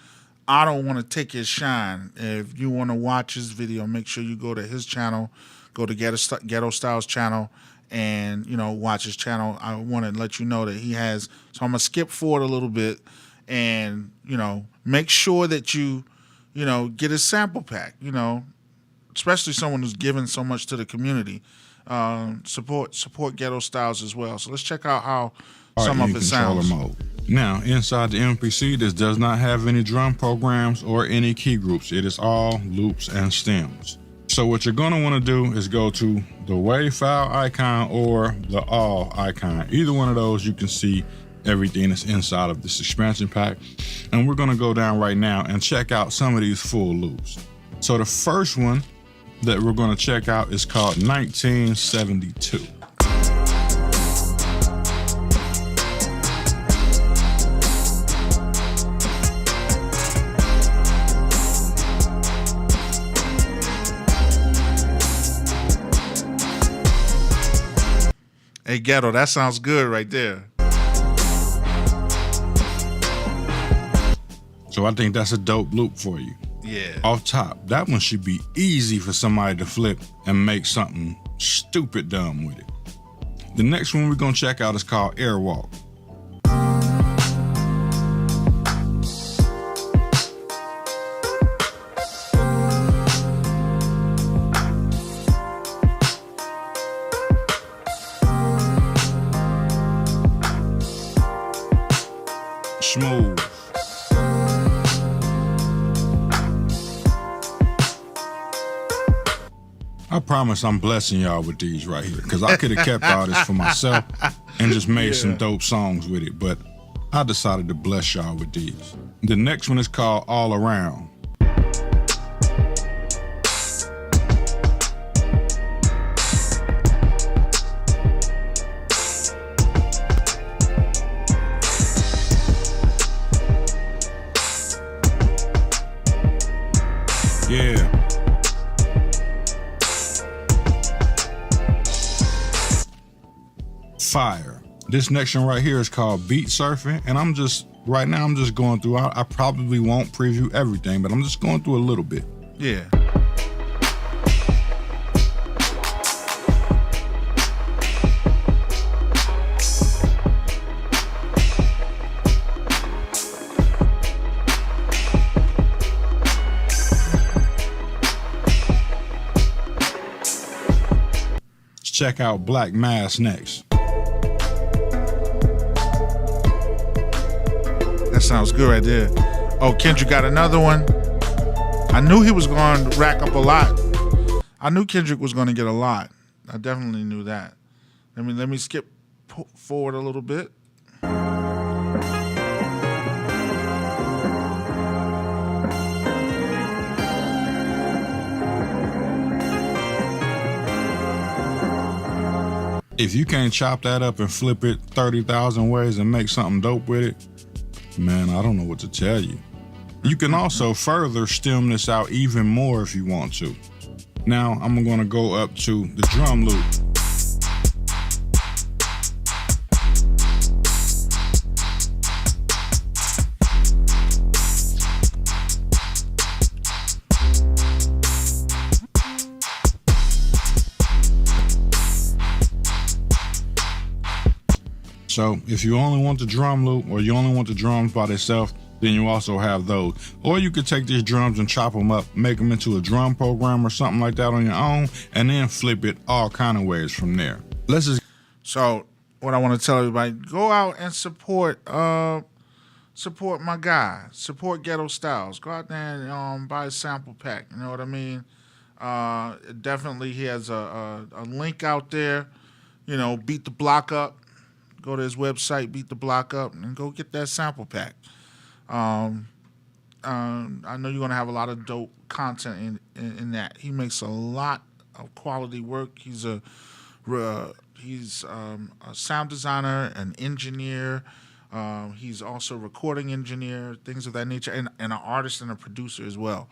I don't want to take his shine. If you want to watch his video, make sure you go to his channel, go to Ghetto Styles channel, and watch his channel. I want to let you know that he has. So I'm gonna skip forward a little bit, and make sure that you get a sample pack. Especially someone who's given so much to the community. Support Ghetto Styles as well. So let's check out how some of it sounds. Mode. Now, inside the MPC, this does not have any drum programs or any key groups. It is all loops and stems. So what you're gonna wanna do is go to the WAV file icon or the all icon. Either one of those, you can see everything that's inside of this expansion pack. And we're gonna go down right now and check out some of these full loops. So the first one that we're gonna check out is called 1972. Hey, Ghetto, that sounds good right there. So I think that's a dope loop for you. Yeah. Off top, that one should be easy for somebody to flip and make something stupid dumb with it. The next one we're gonna check out is called Airwalk. Smooth. I promise I'm blessing y'all with these right here, because I could have kept all this for myself and just made some dope songs with it, but I decided to bless y'all with these. The next one is called All Around. Yeah. Fire. This next one right here is called Beat Surfing, and right now I'm just going through. I probably won't preview everything, but I'm just going through a little bit. Yeah. Let's check out Black Mass next. That sounds good right there. Oh, Kendrick got another one. I knew he was going to rack up a lot. I knew Kendrick was going to get a lot. I definitely knew that. Let me skip forward a little bit. If you can't chop that up and flip it 30,000 ways and make something dope with it, man, I don't know what to tell you. You can also further stem this out even more if you want to. Now, I'm gonna go up to the drum loop. So if you only want the drum loop or you only want the drums by themselves, then you also have those. Or you could take these drums and chop them up, make them into a drum program or something like that on your own, and then flip it all kind of ways from there. So what I want to tell everybody, go out and support my guy, support Ghetto Styles. Go out there and buy a sample pack, you know what I mean? Definitely he has a link out there, Beat the Block Up. Go to his website, Beat the Block Up, and go get that sample pack. I know you're gonna have a lot of dope content in that. He makes a lot of quality work. He's a sound designer, an engineer. He's also a recording engineer, things of that nature, and an artist and a producer as well.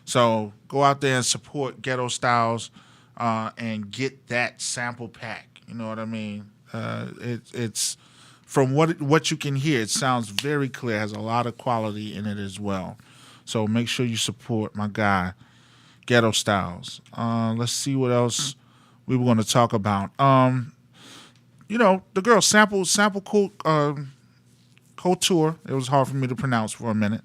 So go out there and support Ghetto Styles and get that sample pack. You know what I mean? It's from what you can hear, it sounds very clear. Has a lot of quality in it as well. So make sure you support my guy, Ghetto Styles. Let's see what else we were going to talk about. The girl Sample Couture. It was hard for me to pronounce for a minute.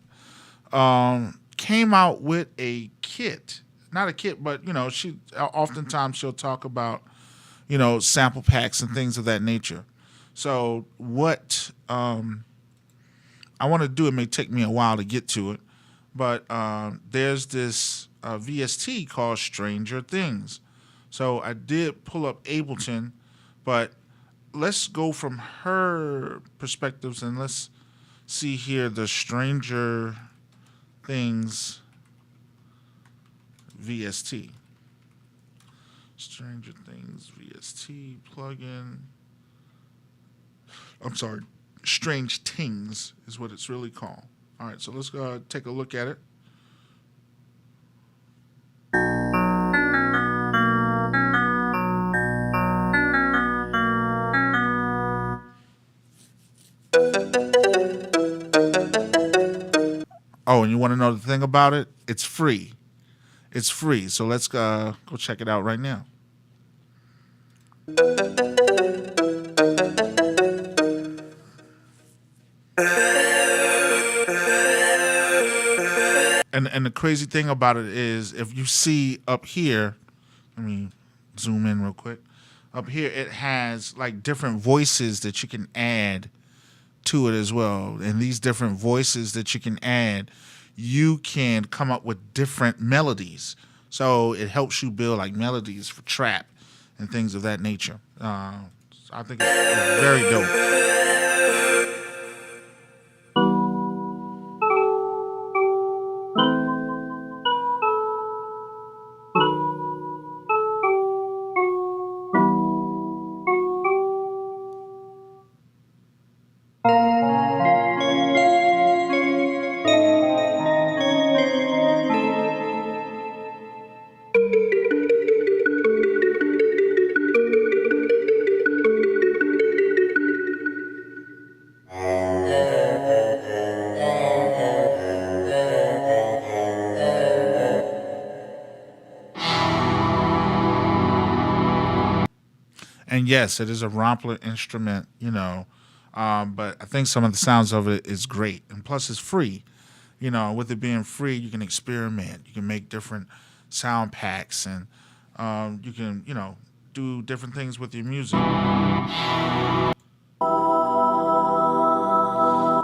Came out with a kit, not a kit, but she oftentimes she'll talk about sample packs and things of that nature. So what I want to do, it may take me a while to get to it, but there's this VST called Stranger Things. So I did pull up Ableton, but let's go from her perspectives and let's see here the Stranger Things VST. Stranger Things VST plugin. I'm sorry, Strange Tings is what it's really called. All right, so let's go take a look at it. Oh, and you want to know the thing about it? It's free. It's free. So let's go check it out right now. And the crazy thing about it is, if you see up here, let me zoom in real quick. Up here, it has like different voices that you can add to it as well. And these different voices that you can add, you can come up with different melodies. So it helps you build like melodies for trap and things of that nature. I think it's very dope. And yes, it is a Rompler instrument, but I think some of the sounds of it is great. And plus, it's free. With it being free, you can experiment. You can make different sound packs, and you can, do different things with your music.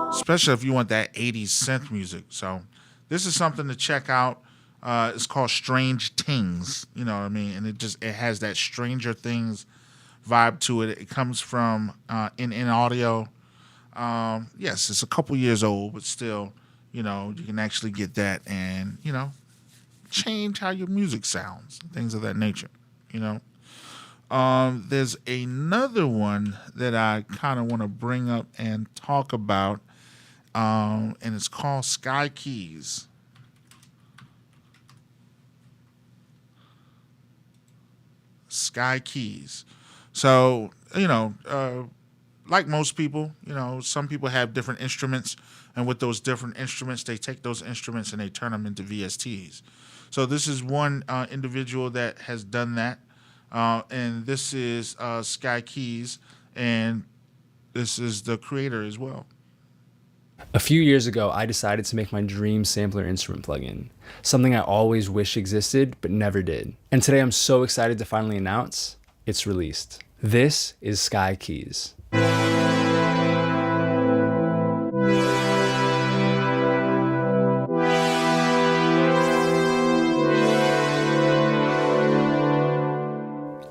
Especially if you want that 80s synth music. So this is something to check out. It's called Strange Tings, you know what I mean? And it has that Stranger Things vibe to it. It comes from in audio. Yes, it's a couple years old, but still, you can actually get that and, change how your music sounds, things of that nature, There's another one that I kind of want to bring up and talk about, and it's called S.K.Y Keys. S.K.Y Keys. So, like most people, some people have different instruments, and with those different instruments, they take those instruments and they turn them into VSTs. So this is one individual that has done that, and this is S.K.Y Keys, and this is the creator as well. A few years ago, I decided to make my dream sampler instrument plugin, something I always wished existed but never did. And today I'm so excited to finally announce it's released. This is S.K.Y Keys.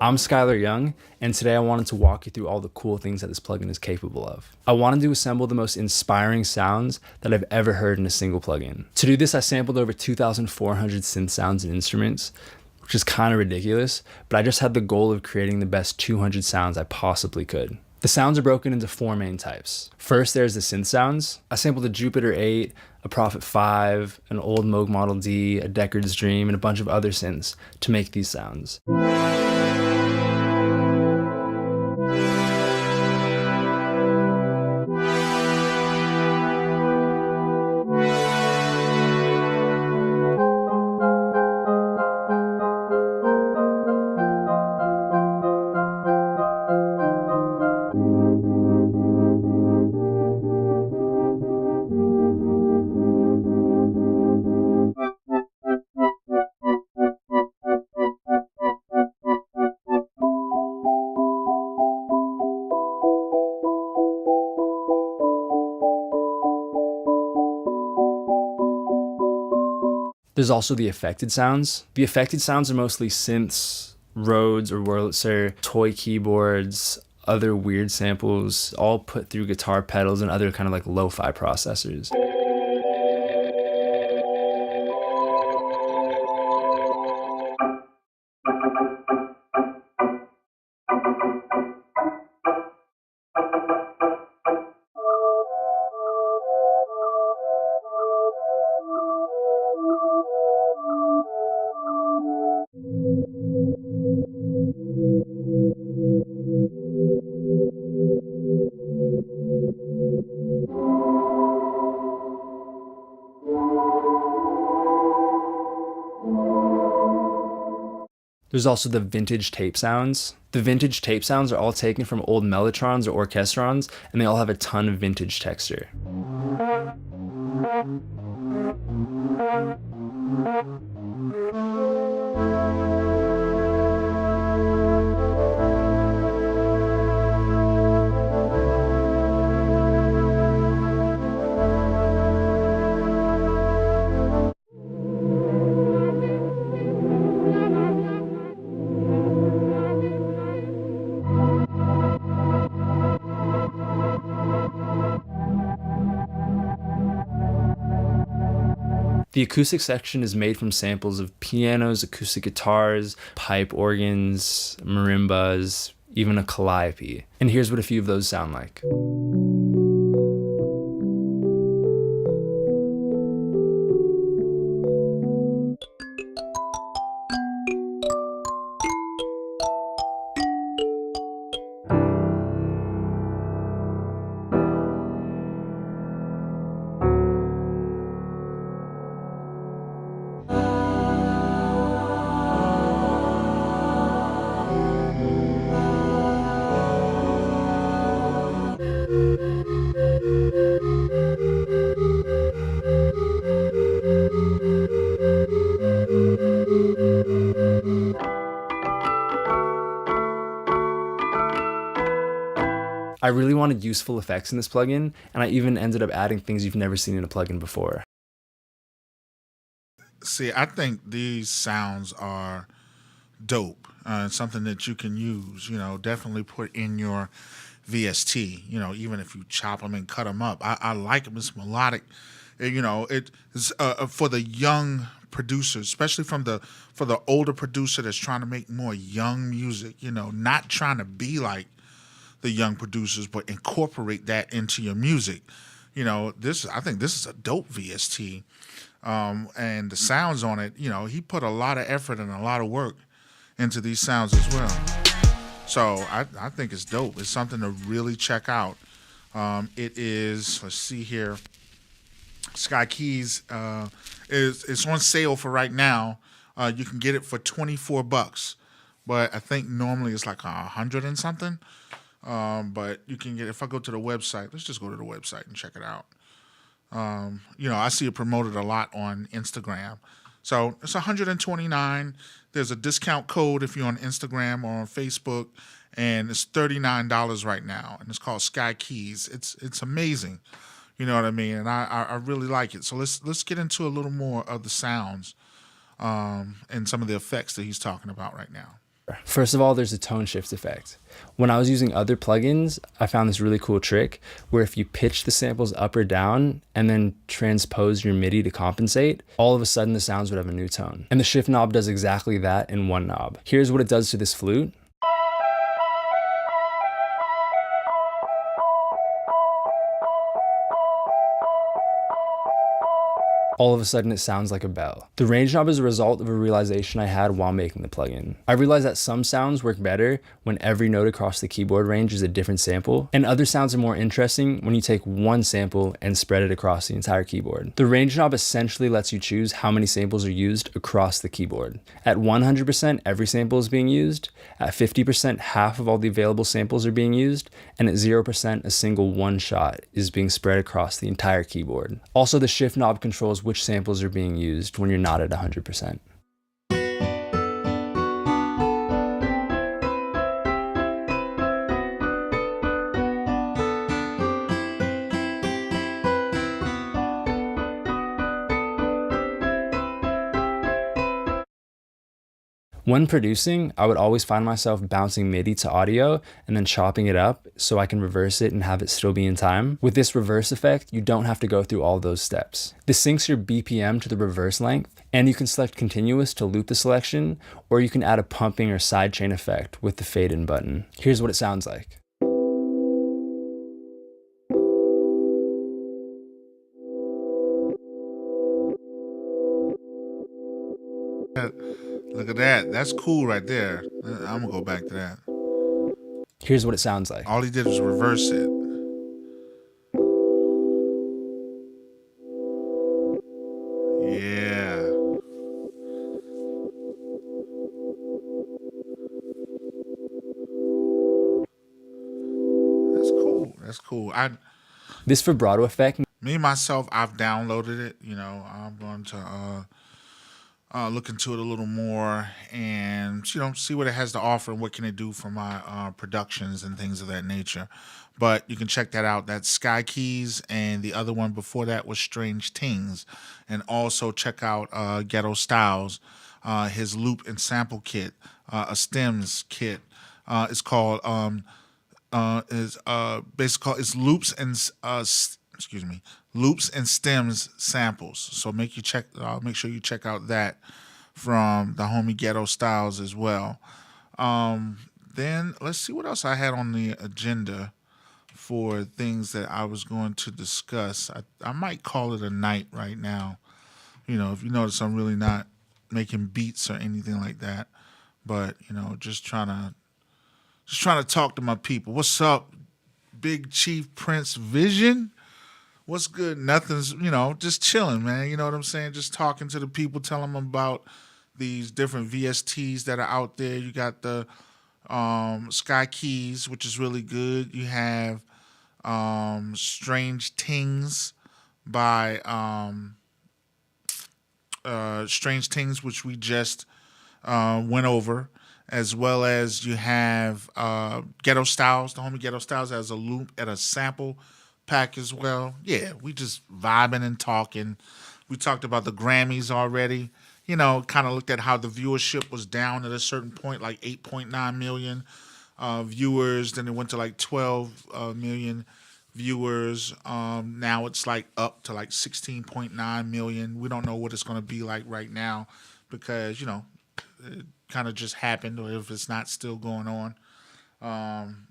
I'm Skylar Young, and today I wanted to walk you through all the cool things that this plugin is capable of. I wanted to assemble the most inspiring sounds that I've ever heard in a single plugin. To do this, I sampled over 2,400 synth sounds and instruments, which is kind of ridiculous, but I just had the goal of creating the best 200 sounds I possibly could. The sounds are broken into 4 main types. First, there's the synth sounds. I sampled a Jupiter 8, a Prophet 5, an old Moog Model D, a Deckard's Dream, and a bunch of other synths to make these sounds. There's also the affected sounds. The affected sounds are mostly synths, Rhodes or Wurlitzer, toy keyboards, other weird samples, all put through guitar pedals and other kind of like lo-fi processors. There's also the vintage tape sounds. The vintage tape sounds are all taken from old Mellotrons or Orchestrons, and they all have a ton of vintage texture. The acoustic section is made from samples of pianos, acoustic guitars, pipe organs, marimbas, even a calliope. And here's what a few of those sound like. I really wanted useful effects in this plugin, and I even ended up adding things you've never seen in a plugin before. See, I think these sounds are dope. Something that you can use, definitely put in your VST, even if you chop them and cut them up. I like them. It's melodic. It's for the young producers, especially for the older producer that's trying to make more young music, not trying to be like the young producers, but incorporate that into your music. I think this is a dope VST. And the sounds on it, he put a lot of effort and a lot of work into these sounds as well. So I think it's dope. It's something to really check out. It is, let's see here, S.K.Y Keys it's on sale for right now. You can get it for $24, but I think normally it's like $100 and something. But you can get, if I go to the website, let's just go to the website and check it out. I see it promoted a lot on Instagram. So it's $129. There's a discount code if you're on Instagram or on Facebook, and it's $39 right now. And it's called S.K.Y Keys. It's amazing. You know what I mean? And I really like it. So let's get into a little more of the sounds and some of the effects that he's talking about right now. First of all, there's a tone shift effect. When I was using other plugins, I found this really cool trick where if you pitch the samples up or down and then transpose your MIDI to compensate, all of a sudden the sounds would have a new tone. And the shift knob does exactly that in one knob. Here's what it does to this flute. All of a sudden it sounds like a bell. The range knob is a result of a realization I had while making the plugin. I realized that some sounds work better when every note across the keyboard range is a different sample, and other sounds are more interesting when you take one sample and spread it across the entire keyboard. The range knob essentially lets you choose how many samples are used across the keyboard. At 100%, every sample is being used. At 50%, half of all the available samples are being used, and at 0%, a single one shot is being spread across the entire keyboard. Also, the shift knob controls which samples are being used when you're not at 100%. When producing, I would always find myself bouncing MIDI to audio and then chopping it up so I can reverse it and have it still be in time. With this reverse effect, you don't have to go through all those steps. This syncs your BPM to the reverse length, and you can select continuous to loop the selection, or you can add a pumping or sidechain effect with the fade in button. Here's what it sounds like. Look at that. That's cool right there. I'm going to go back to that. Here's what it sounds like. All he did was reverse it. Yeah. That's cool. That's cool. This vibrato effect. Me, myself, I've downloaded it. You know, I'm going to look into it a little more and, you know, see what it has to offer and what can it do for my productions and things of that nature. But you can check that out. That's S.K.Y Keys, and the other one before that was Strange Tings. And also check out Ghetto Styles, his loop and sample kit, a stems kit. It's called it's loops and loops and stems samples. So make sure you check out that from the homie Ghetto Styles as well. Then let's see what else I had on the agenda for things that I was going to discuss. I might call it a night right now. You know, if you notice, I'm really not making beats or anything like that, but you know, just trying to talk to my people. What's up, Big Chief Prince Vision? What's good? Nothing's, you know, just chilling, man. You know what I'm saying? Just talking to the people, telling them about these different VSTs that are out there. You got the S.K.Y Keys, which is really good. You have Strange Tings by Strange Tings, which we just went over, as well as you have Ghetto Styles. The homie Ghetto Styles has a loop and a sample pack as well. Yeah, we just vibing and talking. We talked about the Grammys already. You know, kind of looked at how the viewership was down at a certain point, like 8.9 million viewers. Then it went to like 12 million viewers. Now it's like up to like 16.9 million. We don't know what it's going to be like right now because, you know, it kind of just happened, or if it's not still going on.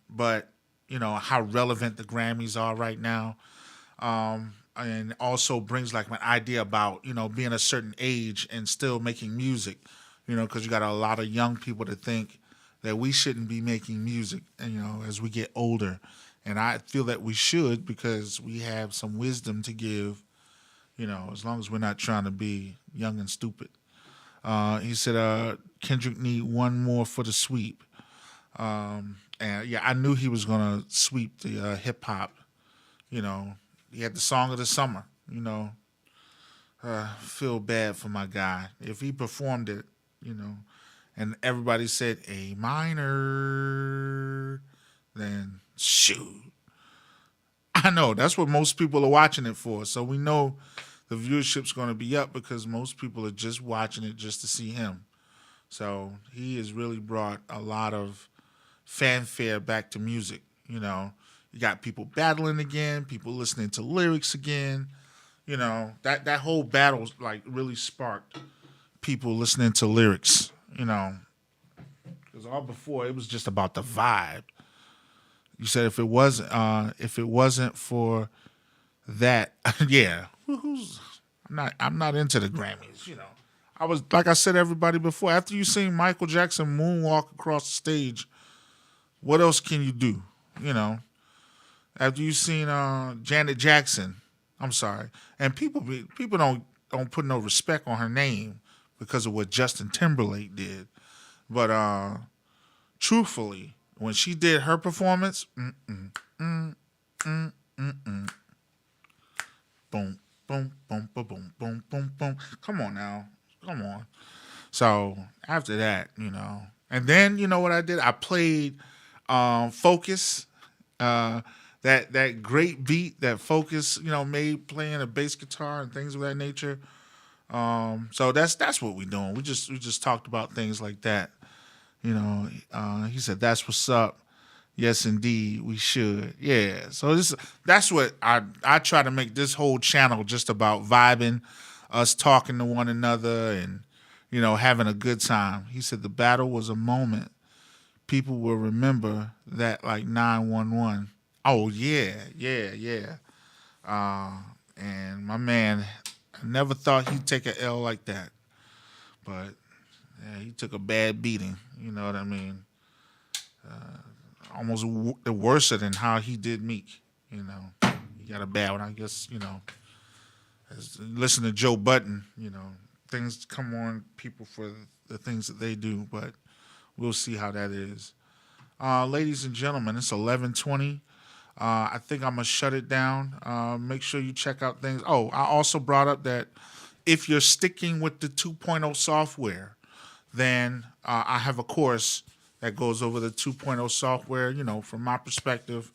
But you know, how relevant the Grammys are right now. And also brings like an idea about, you know, being a certain age and still making music, you know, because you got a lot of young people that think that we shouldn't be making music, and, you know, as we get older. And I feel that we should, because we have some wisdom to give, you know, as long as we're not trying to be young and stupid. He said, Kendrick need one more for the sweep. And yeah, I knew he was gonna sweep the hip hop. You know, he had the song of the summer. You know, feel bad for my guy if he performed it. You know, and everybody said A minor, then shoot. I know that's what most people are watching it for. So we know the viewership's gonna be up because most people are just watching it just to see him. So he has really brought a lot of fanfare back to music. You know, you got people battling again, people listening to lyrics again. You know, that whole battle like really sparked people listening to lyrics. You know, because all before it was just about the vibe. You said if it wasn't for that, yeah, I'm not into the Grammys. You know, I was like I said everybody before. After you seen Michael Jackson moonwalk across the stage, what else can you do? You know, after you seen Janet Jackson, I'm sorry, and people don't put no respect on her name because of what Justin Timberlake did, but truthfully, when she did her performance, boom, boom, boom, boom, boom, boom, boom, boom. Come on now, come on. So after that, you know, and then you know what I did? I played Focus, that great beat that Focus, you know, made playing a bass guitar and things of that nature. So that's what we're doing. We just talked about things like that. You know, he said that's what's up. Yes, indeed, we should. Yeah. So that's what I try to make this whole channel just about vibing, us talking to one another, and you know having a good time. He said the battle was a moment people will remember that like 911. Oh yeah, yeah, yeah. And my man, I never thought he'd take an L like that, but yeah, he took a bad beating. You know what I mean? Almost worse than how he did Meek. You know, he got a bad one. I guess you know. Listen to Joe Budden. You know, things come on people for the things that they do, but we'll see how that is. Ladies and gentlemen, it's 11:20. I think I'm gonna shut it down. Make sure you check out things. Oh, I also brought up that if you're sticking with the 2.0 software, then I have a course that goes over the 2.0 software, you know, from my perspective,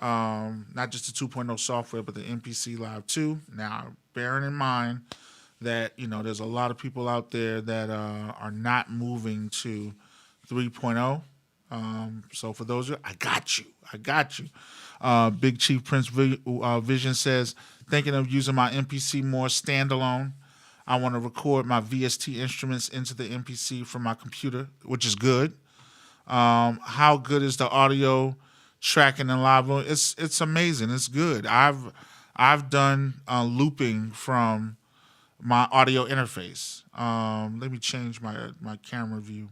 not just the 2.0 software, but the MPC Live 2. Now, bearing in mind that, you know, there's a lot of people out there that are not moving to 3.0. So for those of you, I got you. Big Chief Prince Vision says, thinking of using my MPC more standalone. I want to record my VST instruments into the MPC from my computer, which is good. How good is the audio tracking and live? It's amazing. It's good. I've done looping from my audio interface. Let me change my camera view.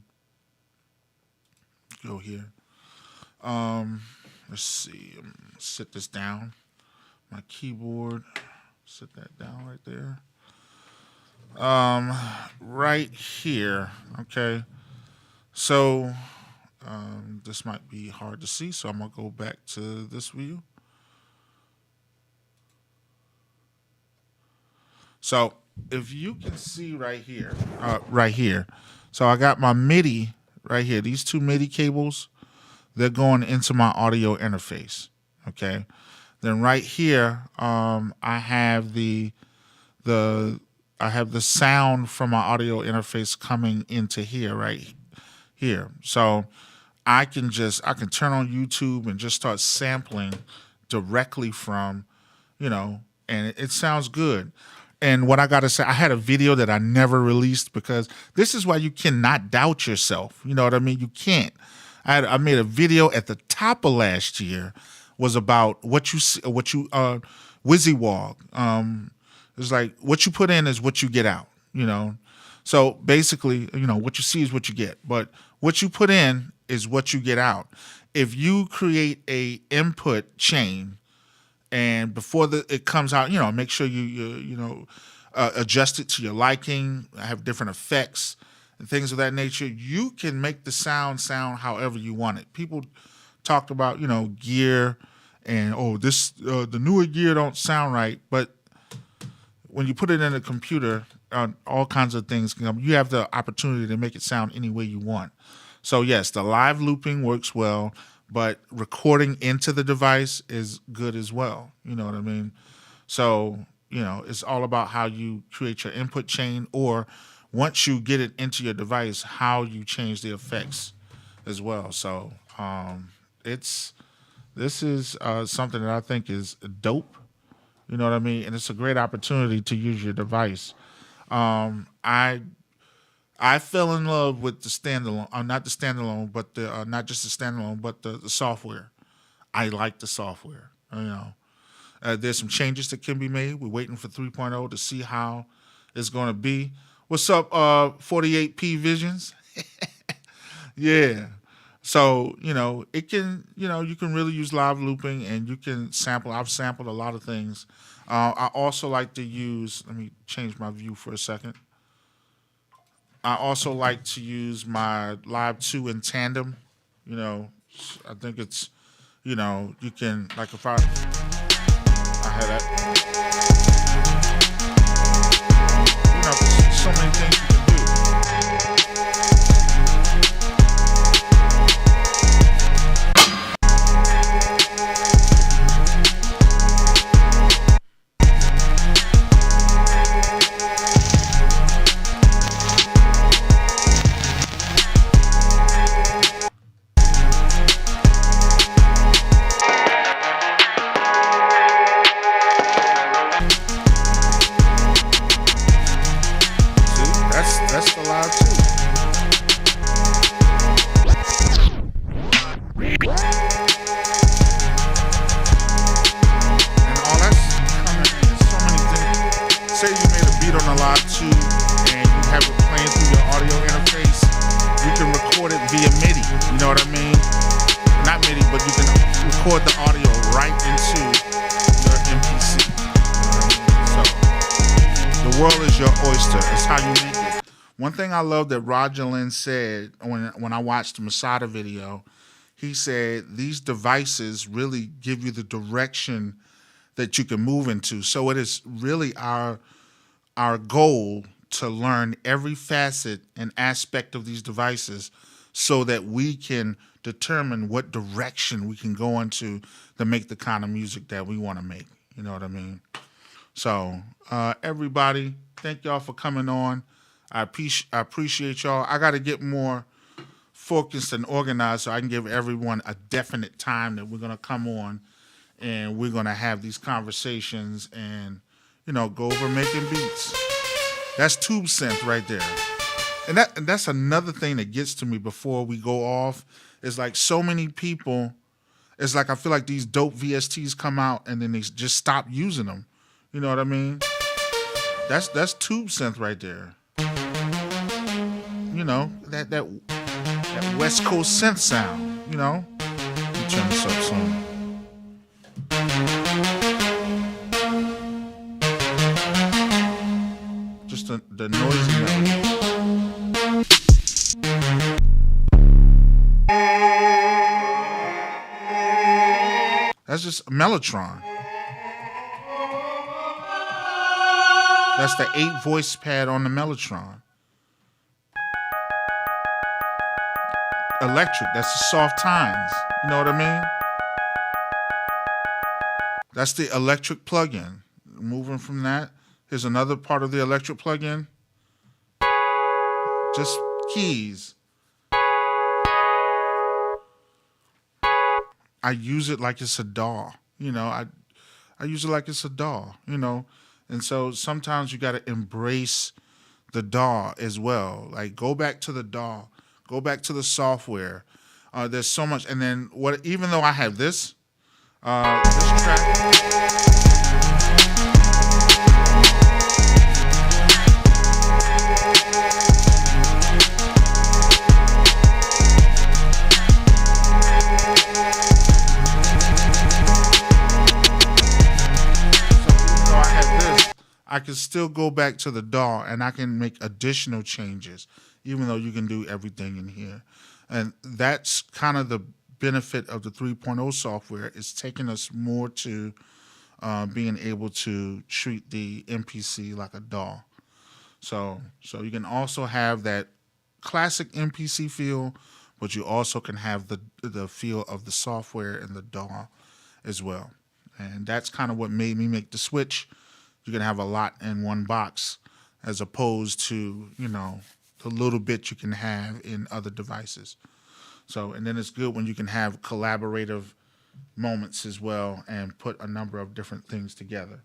Go here. Let's see. Sit this down. My keyboard. Sit that down right there. Right here. Okay. So this might be hard to see, so I'm gonna go back to this view. So if you can see right here. So I got my MIDI right here. These two MIDI cables, they're going into my audio interface. Okay. Then right here, I have the sound from my audio interface coming into here, right here. So I can turn on YouTube and just start sampling directly from, you know, and it sounds good. And what I got to say, I had a video that I never released because this is why you cannot doubt yourself. You know what I mean? You can't. I made a video at the top of last year was about WYSIWYG. It's like what you put in is what you get out, you know. So basically, you know, what you see is what you get, but what you put in is what you get out. If you create a input chain and before it comes out, you know, make sure you adjust it to your liking, have different effects and things of that nature, you can make the sound however you want it. People talked about, you know, gear and, the newer gear don't sound right, but when you put it in a computer, all kinds of things can come. You have the opportunity to make it sound any way you want. So yes, the live looping works well, but recording into the device is good as well. You know what I mean? So, you know, it's all about how you create your input chain or once you get it into your device, how you change the effects as well. So this is something that I think is dope. You know what I mean? And it's a great opportunity to use your device. I fell in love with the standalone, not the standalone, but the not just the standalone, but the software. I like the software. You know, there's some changes that can be made. We're waiting for 3.0 to see how it's going to be. What's up, 48p Visions? Yeah. So, you know, it can, you know, you can really use live looping and you can sample. I've sampled a lot of things. I also like to use, let me change my view for a second. I also like to use my Live 2 in tandem. You know, I think it's, you know, you can, like if I had that. You know, there's so many things you can do. That's the Live 2. And all that's coming in. So many things. Say you made a beat on the Live 2 and you have it playing through your audio interface. You can record it via MIDI. You know what I mean? Not MIDI, but you can record the audio right into your MPC. So the world is your oyster. It's how you make it. One thing I love that Roger Lynn said when I watched the Masada video, he said these devices really give you the direction that you can move into. So it is really our goal to learn every facet and aspect of these devices so that we can determine what direction we can go into to make the kind of music that we want to make. You know what I mean? So everybody, thank y'all for coming on. I appreciate y'all. I got to get more focused and organized so I can give everyone a definite time that we're going to come on and we're going to have these conversations and, you know, go over making beats. That's Tube Synth right there. And that's another thing that gets to me before we go off. Is like so many people, it's like I feel like these dope VSTs come out and then they just stop using them. You know what I mean? That's Tube Synth right there. You know, that West Coast synth sound, you know? Let me turn this up some. Just the noisy melody. That's just a Mellotron. That's the 8 voice pad on the Mellotron. Electric, that's the soft tines. You know what I mean? That's the electric plug-in. Moving from that, here's another part of the electric plug-in. Just keys. I use it like it's a DAW. You know, I use it like it's a DAW, you know. And so sometimes you got to embrace the DAW as well. Like go back to the DAW. Go back to the software. There's so much. And then what? Even though I have this track. I can still go back to the DAW and I can make additional changes, even though you can do everything in here. And that's kind of the benefit of the 3.0 software. It's taking us more to being able to treat the MPC like a DAW. So you can also have that classic MPC feel, but you also can have the feel of the software and the DAW as well. And that's kind of what made me make the switch. You can have a lot in one box. as opposed to, you know, the little bit you can have in other devices. So, and then it's good when you can have collaborative moments as well and put a number of different things together.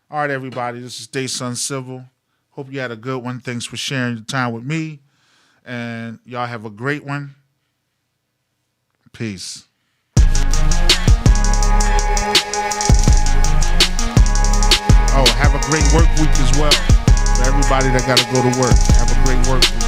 All right, everybody, this is Dayson Civil. Hope you had a good one. Thanks for sharing your time with me. And y'all have a great one. Peace. Oh, have a great work week as well. For everybody that got to go to work, have a great work week.